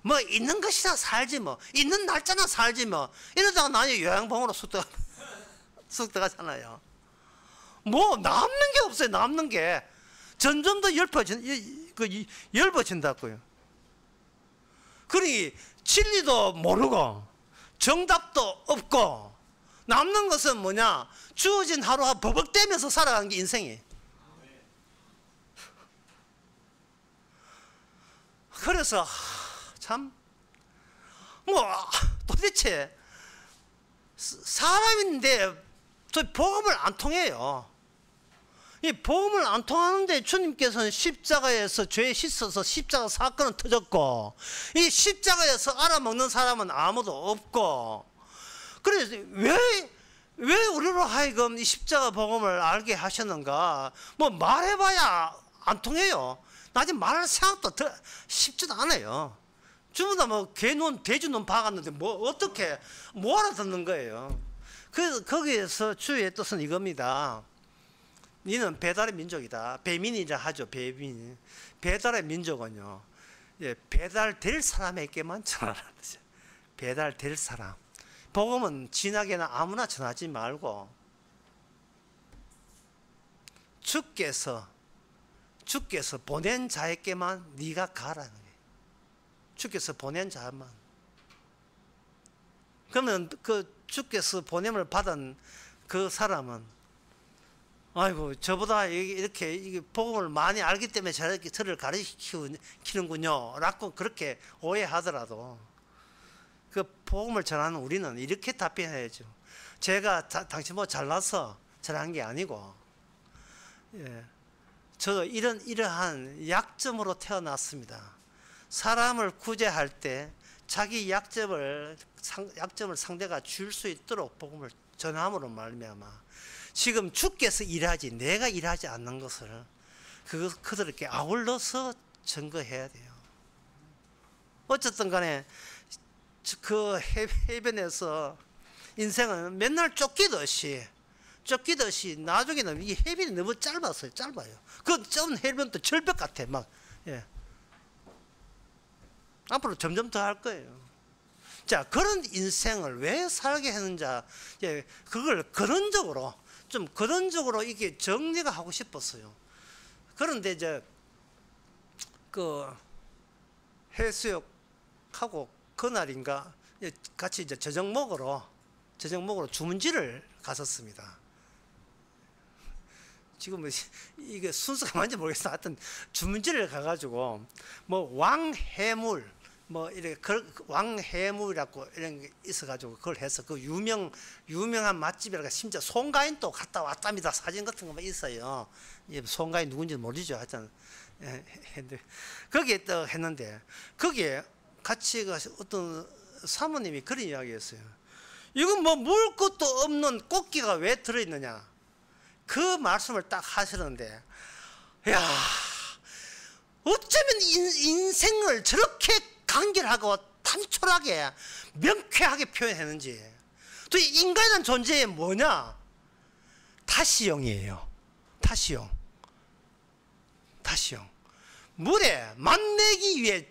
뭐 있는 것이나 살지 뭐 있는 날짜나 살지 뭐 이러다가 나중에 요양봉으로 쑥 들어가잖아요. 뭐 남는 게 없어요. 남는 게 점점 더 엷어진다고요. 그러니 진리도 모르고 정답도 없고 남는 것은 뭐냐? 주어진 하루가 버벅대면서 살아가는 게 인생이에요. 그래서 참 뭐 도대체 사람인데 저 복음을 안 통해요. 이 복음을 안 통하는데 주님께서는 십자가에서 죄 씻어서 십자가 사건은 터졌고 이 십자가에서 알아먹는 사람은 아무도 없고 그래서 왜 우리로 하여금 이 십자가 복음을 알게 하셨는가? 뭐 말해봐야 안 통해요. 나중에 말할 생각도 쉽지도 않아요. 전부 다 뭐 개눈 돼지눈 박았는데 뭐 어떻게 뭐 알아듣는 거예요. 그래서 거기에서 주의 뜻은 이겁니다. 니는 배달의 민족이다. 배민이라 하죠. 배민. 배달의 민족은요. 배달될 사람에게만 전하라는 거죠. 배달될 사람. 복음은 진하게나 아무나 전하지 말고 주께서 보낸 자에게만 네가 가라는 거예요. 주께서 보낸 자만. 그러면 그 주께서 보냄을 받은 그 사람은 아이고 저보다 이렇게 복음을 많이 알기 때문에 저렇게 저를 가르치는군요 라고 그렇게 오해하더라도 그 복음을 전하는 우리는 이렇게 답변해야죠. 제가 당신 뭐 잘나서 전한 게 아니고, 예, 저도 이러한 약점으로 태어났습니다. 사람을 구제할 때 자기 약점을 상대가 줄 수 있도록 복음을 전함으로 말미암아 지금 주께서 일하지 내가 일하지 않는 것을 그들에게 아울러서 증거해야 돼요. 어쨌든 간에 그 해변에서 인생은 맨날 쫓기듯이 나중에는 이 해변이 너무 짧아요. 그 짧은 해변도 절벽 같아 막. 예. 앞으로 점점 더 할 거예요. 자, 그런 인생을 왜 살게 했는지, 예, 그걸 근원적으로 이게 정리가 하고 싶었어요. 그런데 이제 그 해수욕하고 그날인가 같이 이제 저녁 먹으러 주문지를 갔었습니다. 지금 이게 순서가 뭔지 모르겠어. 하여튼 주문지를 가가지고 뭐 왕해물 뭐 이렇게 왕해물이라고 이런 게 있어가지고 그걸 해서 그 유명한 맛집이라고 심지어 송가인도 갔다 왔답니다. 사진 같은 거 있어요. 송가인 누군지 모르죠. 하여튼 거기에 또 했는데 거기에 같이 어떤 사모님이 그런 이야기했어요. 이건 뭐 물 것도 없는 꽃게가 왜 들어있느냐. 그 말씀을 딱 하시는데, 야, 어쩌면 인생을 저렇게 간결하고 단촐하게 명쾌하게 표현했는지. 또 인간이라는 존재의 뭐냐? 타시용이에요. 타시용. 물에 맛내기 위해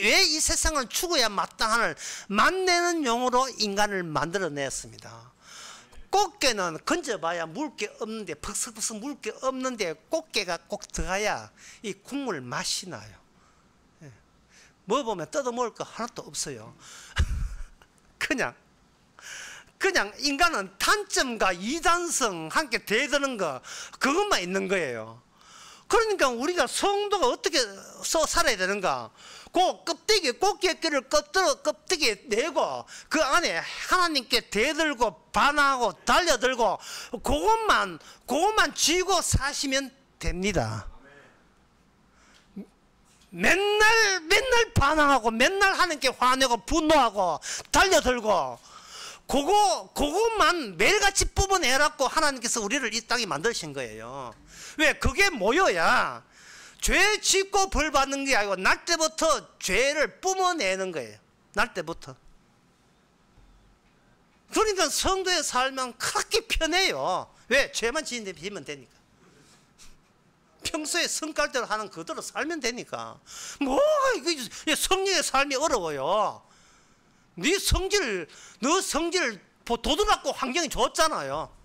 왜 이 세상을 죽어야 마땅한을 맛내는 용으로 인간을 만들어냈습니다. 꽃게는 건져봐야 물게 없는데, 벅석벅석 물게 없는데 꽃게가 꼭 들어가야 이 국물 맛이 나요. 먹어보면 뜯어먹을 거 하나도 없어요. 그냥 인간은 단점과 이단성 함께 대드는 거, 그것만 있는 거예요. 그러니까 우리가 성도가 어떻게 살아야 되는가? 그 꽃게를 껍데기에 내고 그 안에 하나님께 대들고 반하고 달려들고 그것만 쥐고 사시면 됩니다. 맨날 반항하고 맨날 하나님께 화내고 분노하고 달려들고 그것만 매일같이 뿜어내라고 하나님께서 우리를 이 땅에 만드신 거예요. 왜? 그게 모여야 죄 짓고 벌 받는 게 아니고 날 때부터 죄를 뿜어내는 거예요. 날 때부터. 그러니까 성도의 삶은 그렇게 편해요. 왜? 죄만 지면 되니까. 평소에 성깔대로 하는 그대로 살면 되니까. 이게 성령의 삶이 어려워요. 너 성질 도드랍고 환경이 좋았잖아요.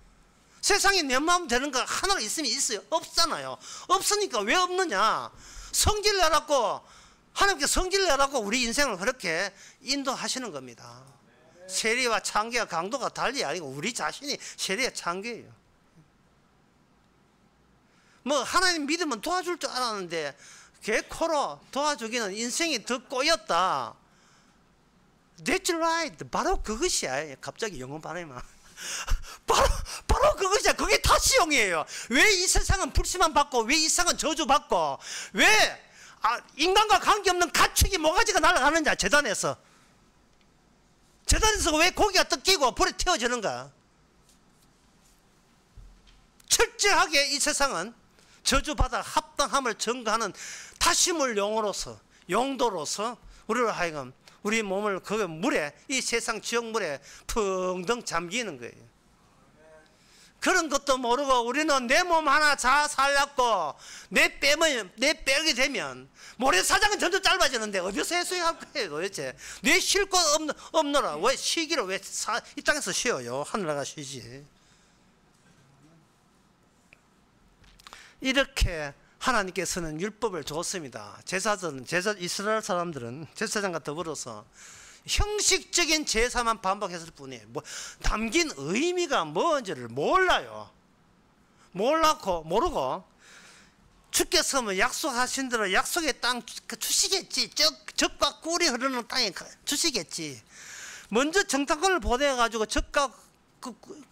세상에 내 마음 되는 거 하나가 있으면 있어요. 없잖아요. 없으니까 왜 없느냐? 성질 내라고, 하나님께 성질 내라고 우리 인생을 그렇게 인도하시는 겁니다. 세리와 창기와 강도가 달리 아니고 우리 자신이 세리와 창기예요. 뭐 하나님 믿으면 도와줄 줄 알았는데 개코로 도와주기는 인생이 더 꼬였다. That's right. 바로 그것이야. 갑자기 영어 발음만. 바로 그것이야. 그게 타시용이에요. 왜 이 세상은 불심만 받고, 왜 이 세상은 저주받고, 왜 인간과 관계없는 가축이 모가지가 날아가느냐. 재단에서 왜 고기가 뜯기고 불에 태워지는가. 철저하게 이 세상은 저주받아 합당함을 증거하는 타심을 용도로서 우리를 하여금 우리 몸을 그 물에, 이 세상 지옥물에 펑덩 잠기는 거예요. 그런 것도 모르고 우리는 내 몸 하나 잘 살렸고 내 빼게 되면 모래사장은 점점 짧아지는데 어디서 해소할 거예요 도대체. 내 쉴 곳 없노라. 왜 쉬기를 왜 이 땅에서 쉬어요? 하늘나라 쉬지. 이렇게 하나님께서는 율법을 줬습니다. 이스라엘 사람들은 제사장과 더불어서 형식적인 제사만 반복했을 뿐이에요. 담긴 의미가 뭔지를 몰라요. 모르고 주께서 뭐 약속하신 대로 약속의 땅 주시겠지. 젖과 꿀이 흐르는 땅에 주시겠지. 먼저 정탐꾼을 보내가지고 젖과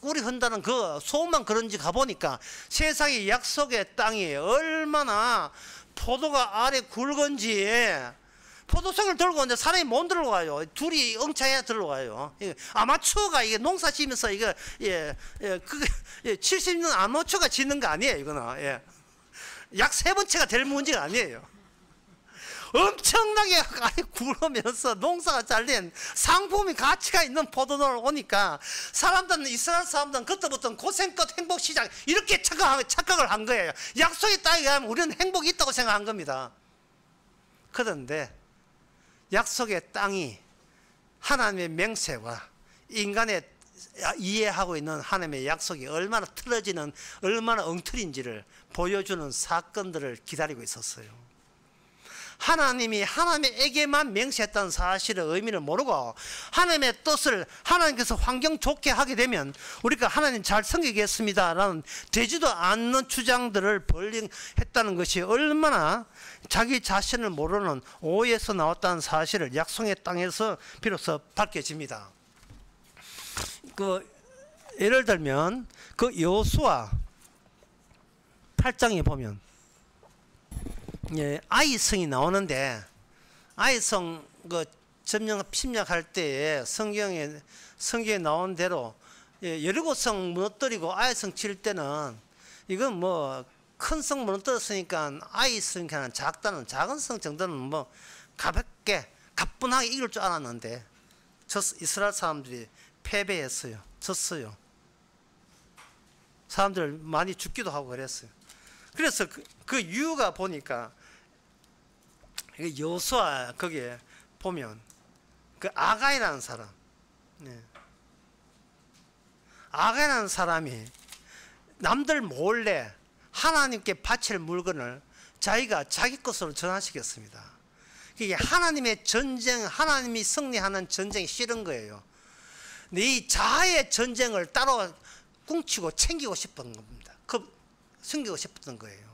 꿀이 흔다는 그 소문만 그런지 가보니까 세상의 약속의 땅이 얼마나 포도가 알에 굵은지. 포도송을 들고 오는데 사람이 못 들어가요. 둘이 엉차해야 들어가요. 아마추어가 이게 농사 지면서 이거 70년 아마추어가 짓는 거 아니에요. 이거는 약 3번째가 될 문제가 아니에요. 엄청나게 알이 굵으면서 농사가 잘된 상품이 가치가 있는 포도원을 오니까 사람들은 이스라엘 사람들은 그때부터 고생끝 행복 시작 이렇게 착각을 한 거예요. 약속의 땅에 가면 우리는 행복이 있다고 생각한 겁니다. 그런데 약속의 땅이 하나님의 맹세와 인간의 이해하고 있는 하나님의 약속이 얼마나 틀어지는 얼마나 엉터리인지를 보여주는 사건들을 기다리고 있었어요. 하나님이 하나님에게만 맹세했다는 사실의 의미를 모르고 하나님의 뜻을 하나님께서 환경 좋게 하게 되면 우리가 하나님 잘 섬기겠습니다라는 되지도 않는 주장들을 벌링했다는 것이 얼마나 자기 자신을 모르는 오해에서 나왔다는 사실을 약속의 땅에서 비로소 밝혀집니다. 예를 들면 여호수아 8장에 보면 아이성이 나오는데 아이성 침략할 때에 성경에 나온 대로 여리고성 무너뜨리고 아이성 칠 때는 이건 뭐 큰 성 무너뜨렸으니까 아이성 그냥 작은 성 정도는 뭐 가볍게 가뿐하게 이길 줄 알았는데 이스라엘 사람들이 패배했어요. 졌어요. 사람들 많이 죽기도 하고 그랬어요. 그래서 그 이유가 보니까 여호수아 거기에 보면 아가이라는 사람, 아가이라는 사람이 남들 몰래 하나님께 바칠 물건을 자기가 자기 것으로 전환시켰습니다. 이게 하나님의 전쟁, 하나님이 승리하는 전쟁이 싫은 거예요. 근데 이 자아의 전쟁을 따로 꿍치고 챙기고 싶은 겁니다. 숨기고 싶었던 거예요.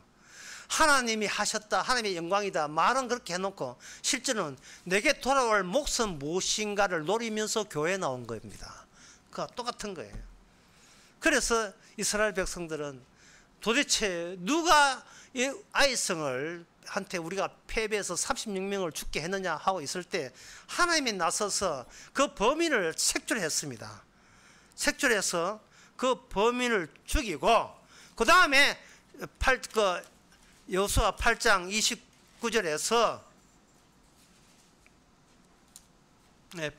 하나님이 하셨다, 하나님의 영광이다 말은 그렇게 해놓고 실제는 내게 돌아올 몫은 무엇인가를 노리면서 교회에 나온 겁니다. 그와 똑같은 거예요. 그래서 이스라엘 백성들은 도대체 누가 이 아이성을 한테 우리가 패배해서 36명을 죽게 했느냐 하고 있을 때 하나님이 나서서 그 범인을 색출했습니다. 색출해서 그 범인을 죽이고 그 다음에 여호수아 8장 29절에서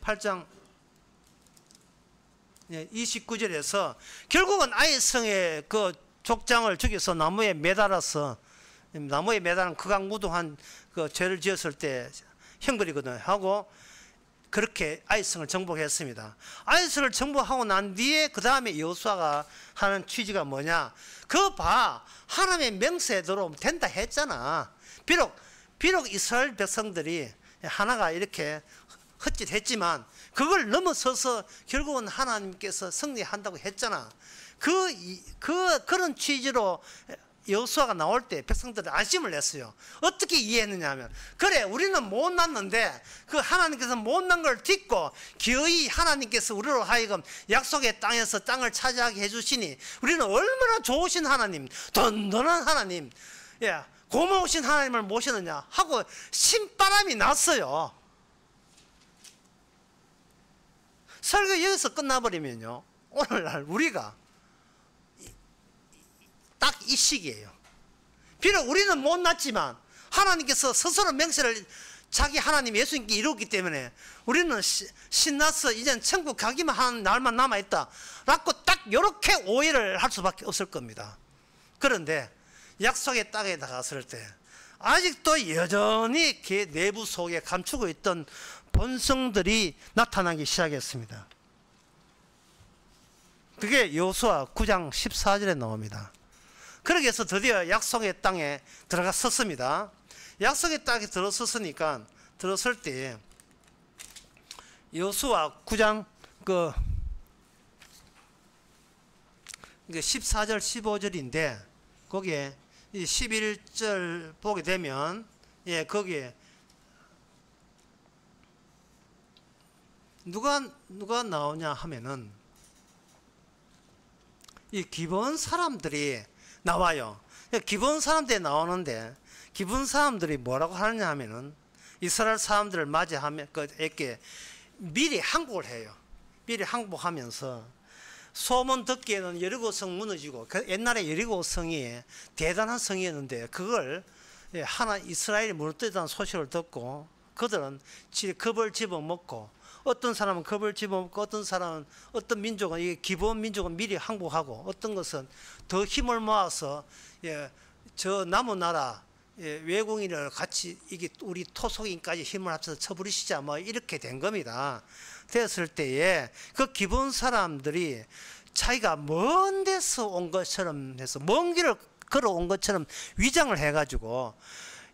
8장 29절에서 결국은 아이성의 그 족장을 죽여서 나무에 매달아서 나무에 매달은 극악무도한 그 죄를 지었을 때 형벌이거든요 하고 그렇게 아이성을 정복했습니다. 아이성을 정복하고 난 뒤에 그 다음에 여호수아가 하는 취지가 뭐냐? 하나님의 맹세대로 된다 했잖아. 비록 이스라엘 백성들이 하나가 이렇게 헛짓했지만 그걸 넘어서서 결국은 하나님께서 승리한다고 했잖아. 그런 취지로 여호수아가 나올 때 백성들은 안심을 냈어요. 어떻게 이해했느냐 하면 그래 우리는 못났는데 그 하나님께서 못난 걸 딛고 기어이 하나님께서 우리로 하여금 약속의 땅에서 땅을 차지하게 해주시니 우리는 얼마나 좋으신 하나님, 든든한 하나님, 고마우신 하나님을 모시느냐 하고 신바람이 났어요. 설교 여기서 끝나버리면요 오늘날 우리가 딱 이 시기예요. 비록 우리는 못났지만 하나님께서 스스로 맹세를 자기 하나님 예수님께 이루었기 때문에 우리는 신나서 이제는 천국 가기만 하는 날만 남아있다 라고 딱 이렇게 오해를 할 수밖에 없을 겁니다. 그런데 약속의 땅에 나갔을 때 아직도 여전히 그 내부 속에 감추고 있던 본성들이 나타나기 시작했습니다. 그게 여호수아 9장 14절에 나옵니다. 그렇게 해서 드디어 약속의 땅에 들어갔었습니다. 약속의 땅에 들었을 때 여호수아 9장 14절 15절인데 거기에 11절 보게 되면 거기에 누가 나오냐 하면은 이 기본 사람들이 나와요. 기본 사람들이 나오는데 기본 사람들이 뭐라고 하느냐 하면은 이스라엘 사람들을 맞이하면 이렇게 미리 항복을 해요. 미리 항복하면서 소문 듣기에는 여리고성 무너지고 옛날에 여리고성이 대단한 성이었는데 그걸 하나 이스라엘이 무너뜨렸다는 소식을 듣고 그들은 겁을 집어먹고 어떤 사람은 겁을 집어먹고 어떤 사람은 어떤 민족은 이 기본 민족은 미리 항복하고 어떤 것은 더 힘을 모아서 저 남은 나라 외국인을 같이 이게 우리 토속인까지 힘을 합쳐서 쳐부리시자 뭐 이렇게 된 겁니다. 됐을 때에 그 기본 사람들이 자기가 먼 데서 온 것처럼 해서 먼 길을 걸어온 것처럼 위장을 해가지고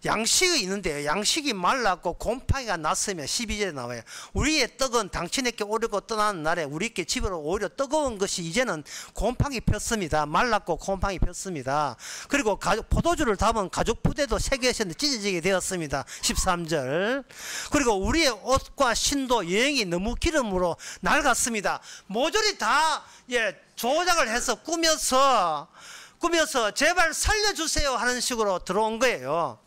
양식이 있는데 양식이 말랐고 곰팡이가 났으면 12절에 나와요. 우리의 떡은 당신에게 오려고 떠나는 날에 우리에게 집으로 오히려 뜨거운 것이 이제는 곰팡이 폈습니다. 말랐고 곰팡이 폈습니다. 그리고 포도주를 담은 가죽 부대도 세계에서 찢어지게 되었습니다. 13절. 그리고 우리의 옷과 신도 여행이 너무 기름으로 낡았습니다. 모조리 다 조작을 해서 꾸며서 제발 살려주세요 하는 식으로 들어온 거예요.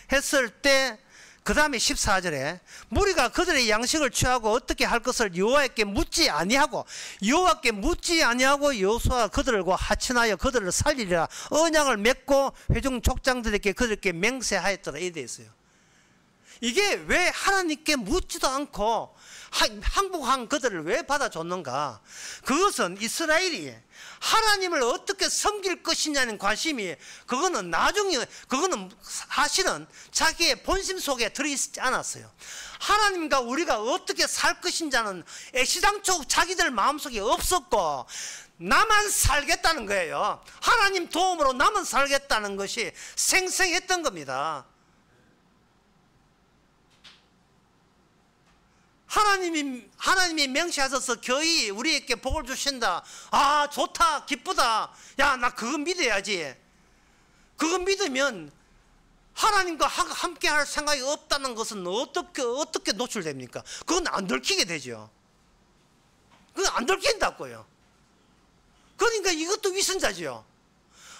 했을 때 그 다음에 14절에 무리가 그들의 양식을 취하고 어떻게 할 것을 여호와께 묻지 아니하고 여호수아가 그들과 하친하여 그들을 살리리라 언약을 맺고 회중 족장들에게 그들께 맹세하였더라 이래 있어요. 이게 왜 하나님께 묻지도 않고 항복한 그들을 왜 받아줬는가? 그것은 이스라엘이 하나님을 어떻게 섬길 것이냐는 관심이 그거는 사실은 자기의 본심 속에 들어있지 않았어요. 하나님과 우리가 어떻게 살 것인지는 애시당초 자기들 마음속에 없었고 나만 살겠다는 거예요. 하나님 도움으로 나만 살겠다는 것이 생생했던 겁니다. 하나님이 명시하셔서 교회 우리에게 복을 주신다. 아 좋다 기쁘다. 야 나 그거 믿어야지. 그거 믿으면 하나님과 함께 할 생각이 없다는 것은 어떻게 노출됩니까? 그건 안 들키게 되죠. 그건 안 들킨다고요. 그러니까 이것도 위선자지요.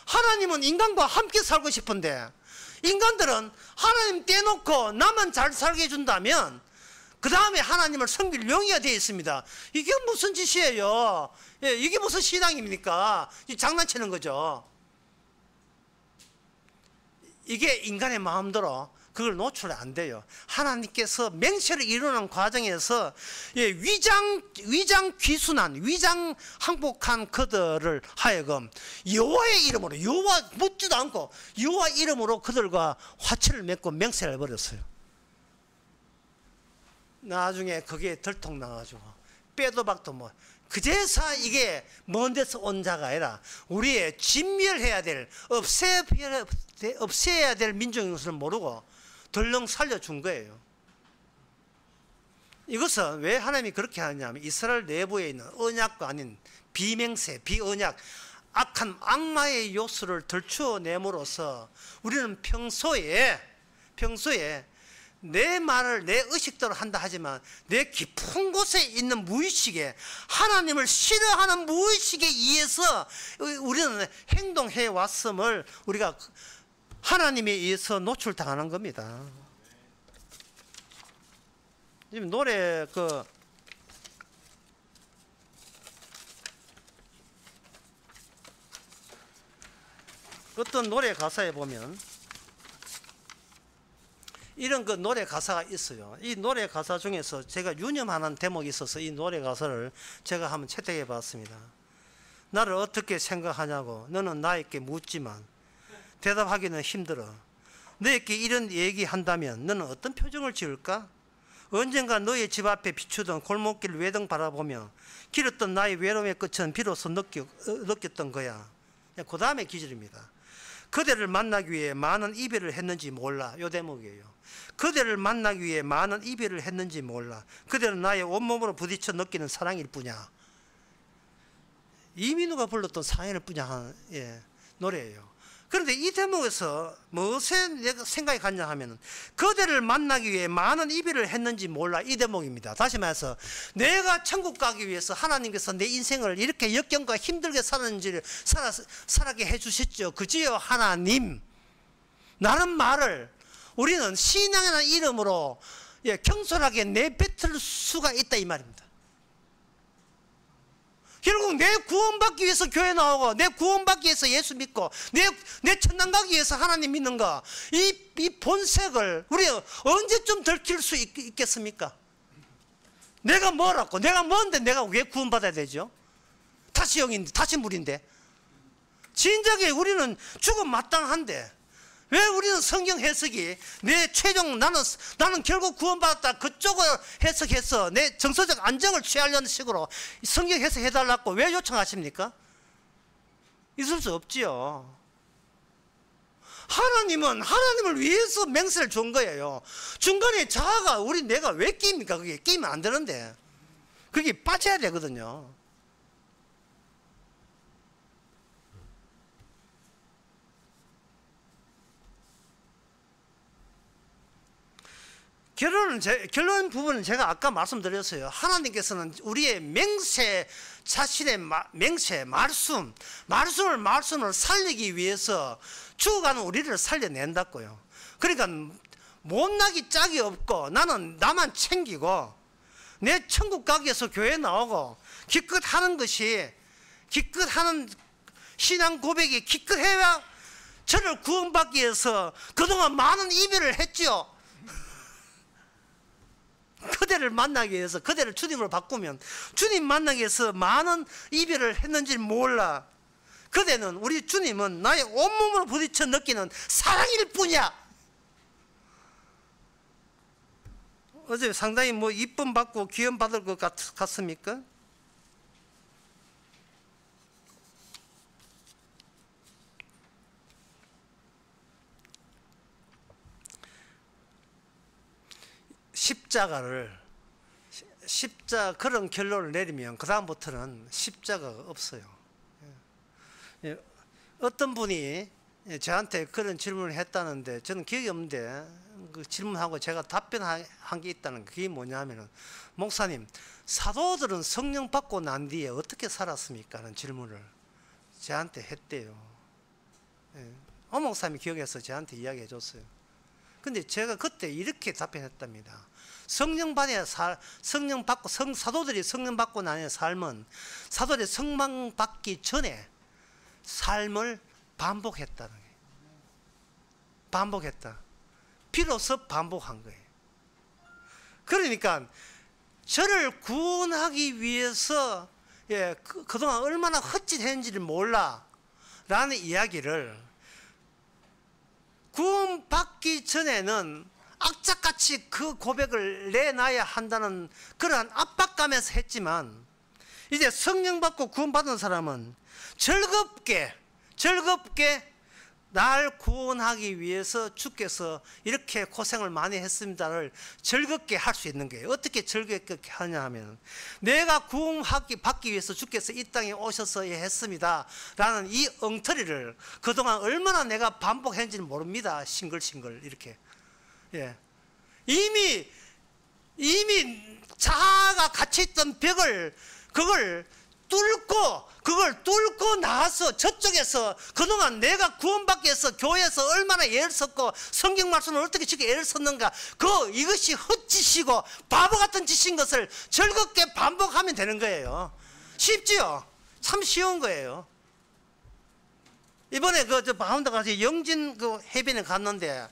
하나님은 인간과 함께 살고 싶은데 인간들은 하나님 떼놓고 나만 잘 살게 해준다면 그 다음에 하나님을 섬길 용의가 되어 있습니다. 이게 무슨 짓이에요? 이게 무슨 신앙입니까? 장난치는 거죠. 이게 인간의 마음대로 그걸 노출 안 돼요. 하나님께서 맹세를 이루는 과정에서 위장 귀순한 위장 항복한 그들을 하여금 여호와의 이름으로 여호와 묻지도 않고 여호와 이름으로 그들과 화치를 맺고 맹세를 해버렸어요. 나중에 그게 들통나가지고 빼도 박도 뭐 그제서 이게 먼 데서 온 자가 아니라 우리의 진멸해야 될 없애야 될 민족인 것을 모르고 덜렁 살려준 거예요. 이것은 왜 하나님이 그렇게 하냐면 이스라엘 내부에 있는 언약과 아닌 비맹세, 비언약 악한 악마의 요소를 들추어냄으로써 우리는 평소에 내 말을 내 의식대로 한다 하지만 내 깊은 곳에 있는 무의식에 하나님을 싫어하는 무의식에 의해서 우리는 행동해 왔음을 우리가 하나님에 의해서 노출당하는 겁니다. 지금 노래 어떤 노래 가사에 보면 이런 노래 가사가 있어요. 이 노래 가사 중에서 제가 유념하는 대목이 있어서 이 노래 가사를 제가 한번 채택해 봤습니다. 나를 어떻게 생각하냐고 너는 나에게 묻지만 대답하기는 힘들어. 너에게 이런 얘기한다면 너는 어떤 표정을 지을까? 언젠가 너의 집 앞에 비추던 골목길 외등 바라보며 길었던 나의 외로움의 끝은 비로소 느꼈던 거야. 그 다음에 기절입니다. 그대를 만나기 위해 많은 이별을 했는지 몰라. 요 대목이에요. 그대를 만나기 위해 많은 이별을 했는지 몰라. 그대는 나의 온몸으로 부딪혀 느끼는 사랑일 뿐이야. 이민우가 불렀던 사랑일 뿐이야 하는 노래예요. 그런데 이 대목에서 무엇에 내가 생각이 갔냐 하면 그대를 만나기 위해 많은 이별을 했는지 몰라. 이 대목입니다. 다시 말해서 내가 천국 가기 위해서 하나님께서 내 인생을 이렇게 역경과 힘들게 살았는지를 살게 해주셨죠. 그지요 하나님. 라는 말을 우리는 신앙이라는 이름으로 경솔하게 내뱉을 수가 있다 이 말입니다. 결국 내 구원받기 위해서 교회 나오고 내 구원받기 위해서 예수 믿고 내 천당 가기 위해서 하나님 믿는 거, 이 본색을 우리 언제쯤 들킬 수 있겠습니까? 내가 뭐라고, 내가 뭔데 내가 왜 구원받아야 되죠? 다시 영인데 다시 물인데 진작에 우리는 죽음 마땅한데 왜 우리는 성경 해석이 내 최종 나는 결국 구원받았다 그쪽을 해석해서 내 정서적 안정을 취하려는 식으로 성경 해석해달라고 왜 요청하십니까? 있을 수 없지요. 하나님을 위해서 맹세를 준 거예요. 중간에 자아가 내가 왜 끼입니까? 그게 끼면 안 되는데 그게 빠져야 되거든요. 결론 부분은 제가 아까 말씀드렸어요. 하나님께서는 우리의 맹세, 자신의 맹세, 말씀을 살리기 위해서 죽어가는 우리를 살려낸다고요. 그러니까 못나기 짝이 없고 나는 나만 챙기고 내 천국 가기 위해서 교회 나오고 기껏 하는 신앙 고백이 기껏해야 저를 구원받기 위해서 그동안 많은 이별을 했죠. 그대를 만나기 위해서 그대를 주님으로 바꾸면 주님 만나기 위해서 많은 이별을 했는지 몰라. 우리 주님은 나의 온몸으로 부딪혀 느끼는 사랑일 뿐이야. 어제 상당히 이쁨 받고 귀염 받을 것 같습니까? 그런 결론을 내리면 그 다음부터는 십자가가 없어요. 어떤 분이 저한테 그런 질문을 했다는데 저는 기억이 없는데 그 질문하고 제가 답변한 게 있다는 게 그게 뭐냐면 목사님 사도들은 성령 받고 난 뒤에 어떻게 살았습니까? 하는 질문을 저한테 했대요. 목사님이 기억해서 저한테 이야기해 줬어요. 근데 제가 그때 이렇게 답변했답니다. 사도들이 성령 받고 나의 삶은 사도들이 성령 받기 전에 삶을 반복했다는 거예요. 반복했다. 비로소 반복한 거예요. 그러니까 저를 구원하기 위해서 그동안 얼마나 헛짓했는지를 몰라 라는 이야기를 구원받기 전에는 악착같이 그 고백을 내놔야 한다는 그러한 압박감에서 했지만 이제 성령 받고 구원받은 사람은 즐겁게 날 구원하기 위해서 주께서 이렇게 고생을 많이 했습니다를 즐겁게 할 수 있는 거예요. 어떻게 즐겁게 하냐 하면 내가 구원받기 위해서 주께서 이 땅에 오셔서 했습니다 라는 이 엉터리를 그동안 얼마나 내가 반복했는지는 모릅니다. 싱글싱글 이렇게 이미 자아가 갇혀있던 벽을 그걸 뚫고 나서 저쪽에서 그동안 내가 구원받기 위해서 교회에서 얼마나 애를 썼고 성경 말씀을 어떻게 쉽게 애를 썼는가 이것이 헛짓이고 바보 같은 짓인 것을 즐겁게 반복하면 되는 거예요. 쉽지요? 참 쉬운 거예요. 이번에 저 바운드 가서 영진 해변에 갔는데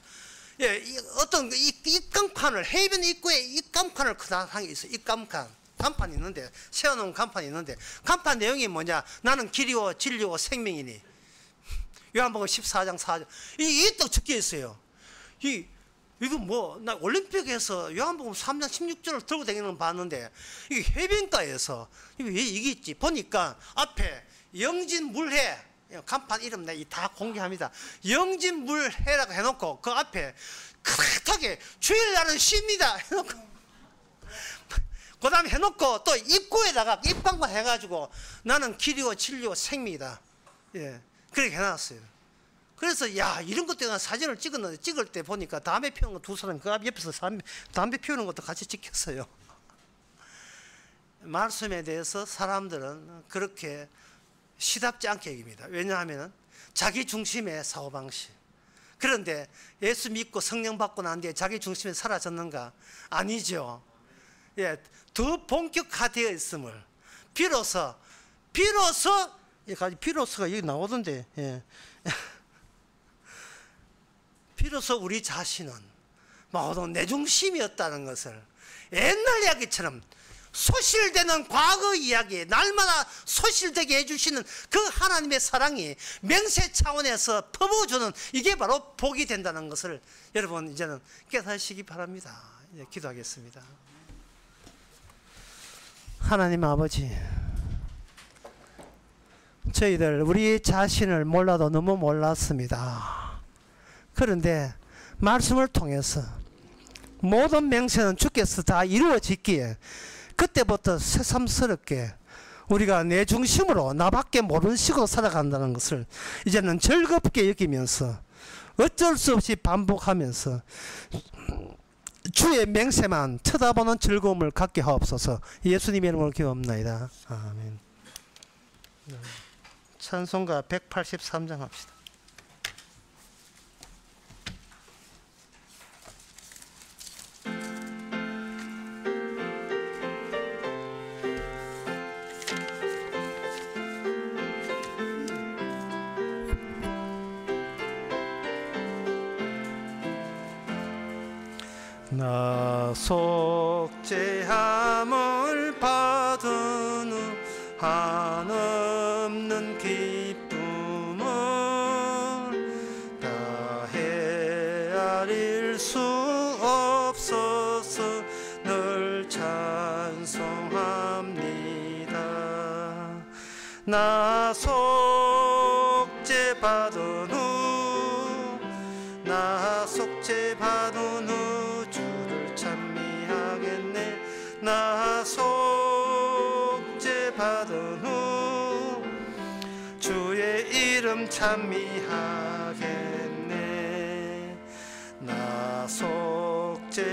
어떤 입간판을 해변 입구에 입간판을 크다한 게 있어요. 입간판. 간판이 있는데, 세워놓은 간판이 있는데, 간판 내용이 뭐냐? 나는 길이요 진리요 생명이니. 요한복음 14장 4절. 이게 또 적혀 있어요. 이거 뭐, 나 올림픽에서 요한복음 3장 16절을 들고 다니는 걸 봤는데, 이게 해변가에서, 이게 있지. 보니까 앞에 영진물회, 간판 이름 내 다 공개합니다. 영진물회라고 해놓고, 그 앞에 크게 주일날은 쉽니다 해놓고, 그 다음에 해놓고 또 입구에다가 입광만 해가지고 나는 길이요 진리요 생명이다. 예, 그렇게 해놨어요. 그래서 야, 이런 것 때문에 사진을 찍었는데, 찍을 때 보니까 담배 피우는 거 두 사람 그 앞 옆에서 담배 피우는 것도 같이 찍혔어요. 말씀에 대해서 사람들은 그렇게 시답지 않게 얘기합니다. 왜냐하면 자기 중심의 사고방식. 그런데 예수 믿고 성령 받고 난 뒤에 자기 중심이 사라졌는가? 아니죠. 예, 더 본격화되어 있음을 비로소 비로소가 여기 나오던데, 예. 비로소 우리 자신은 모두 내 중심이었다는 것을 옛날 이야기처럼 소실되는 과거 이야기, 날마다 소실되게 해주시는 그 하나님의 사랑이 맹세 차원에서 퍼부어주는, 이게 바로 복이 된다는 것을 여러분 이제는 깨닫으시기 바랍니다. 이제 기도하겠습니다. 하나님 아버지, 저희들 우리 자신을 몰라도 너무 몰랐습니다. 그런데 말씀을 통해서 모든 맹세는 주께서 다 이루어졌기에 그때부터 새삼스럽게 우리가 내 중심으로 나밖에 모르는 식으로 살아간다는 것을 이제는 즐겁게 여기면서 어쩔 수 없이 반복하면서 주의 맹세만 쳐다보는 즐거움을 갖게 하옵소서. 예수님의 이름으로 기도합나이다. 아멘. 찬송가 183장 합시다. 나 속죄함을 받은 후 한없는 기쁨을 다 헤아릴 수 없어서 늘 찬송합니다. 나 속죄받은 후, 나 속죄받은 후 나 속죄받은 후 주의 이름 찬미하겠네. 나 속죄함을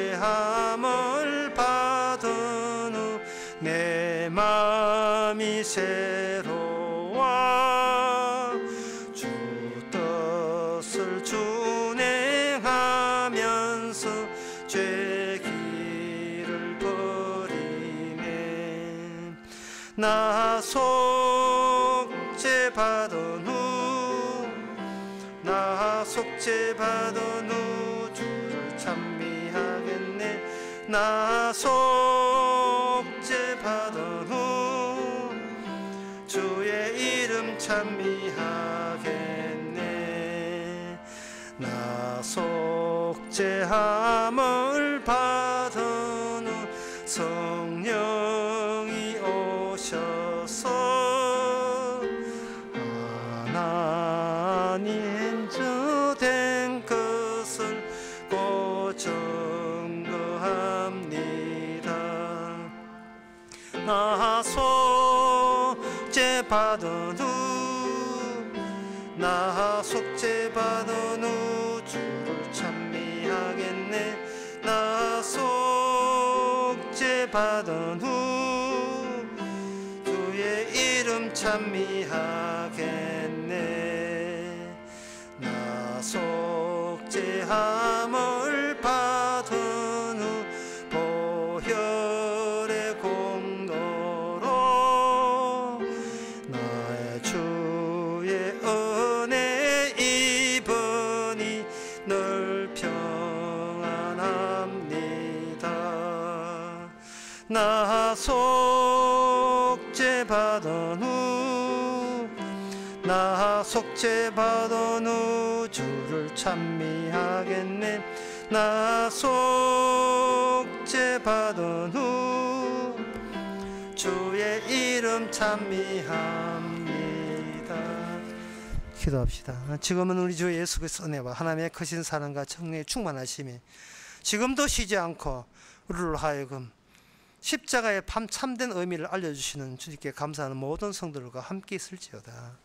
받은 후 내 마음이 새로워 주 뜻을 준행하면서 죄 나 속죄받은 후, 나 속죄받은 후 주를 찬미하겠네. 나 속죄받은 후 주의 이름 찬미하겠네. 나 속죄함을 받은 후 성령이 오셔서 하나님 인자된 것을 곧 증거합니다. 나 속죄받은 후, 나 속죄받은 후 주를 찬미하겠네. 나 속죄받은 후 주의 이름 찬미하겠네. 나 속죄함을 받은 후 보혈의 공로로 나의 주의 은혜 입으니 늘 평안합니다. 나 속죄 받은 후, 나 속죄 받은 후 주를 찬미하겠네. 나 속죄 받은 후 주의 이름 찬미합니다. 기도합시다. 지금은 우리 주 예수 그리스도의 은혜와 하나님의 크신 사랑과 정의에 충만하심이 지금도 쉬지 않고 우리를 하여금 십자가의 참된 의미를 알려주시는 주님께 감사하는 모든 성도들과 함께 있을지어다.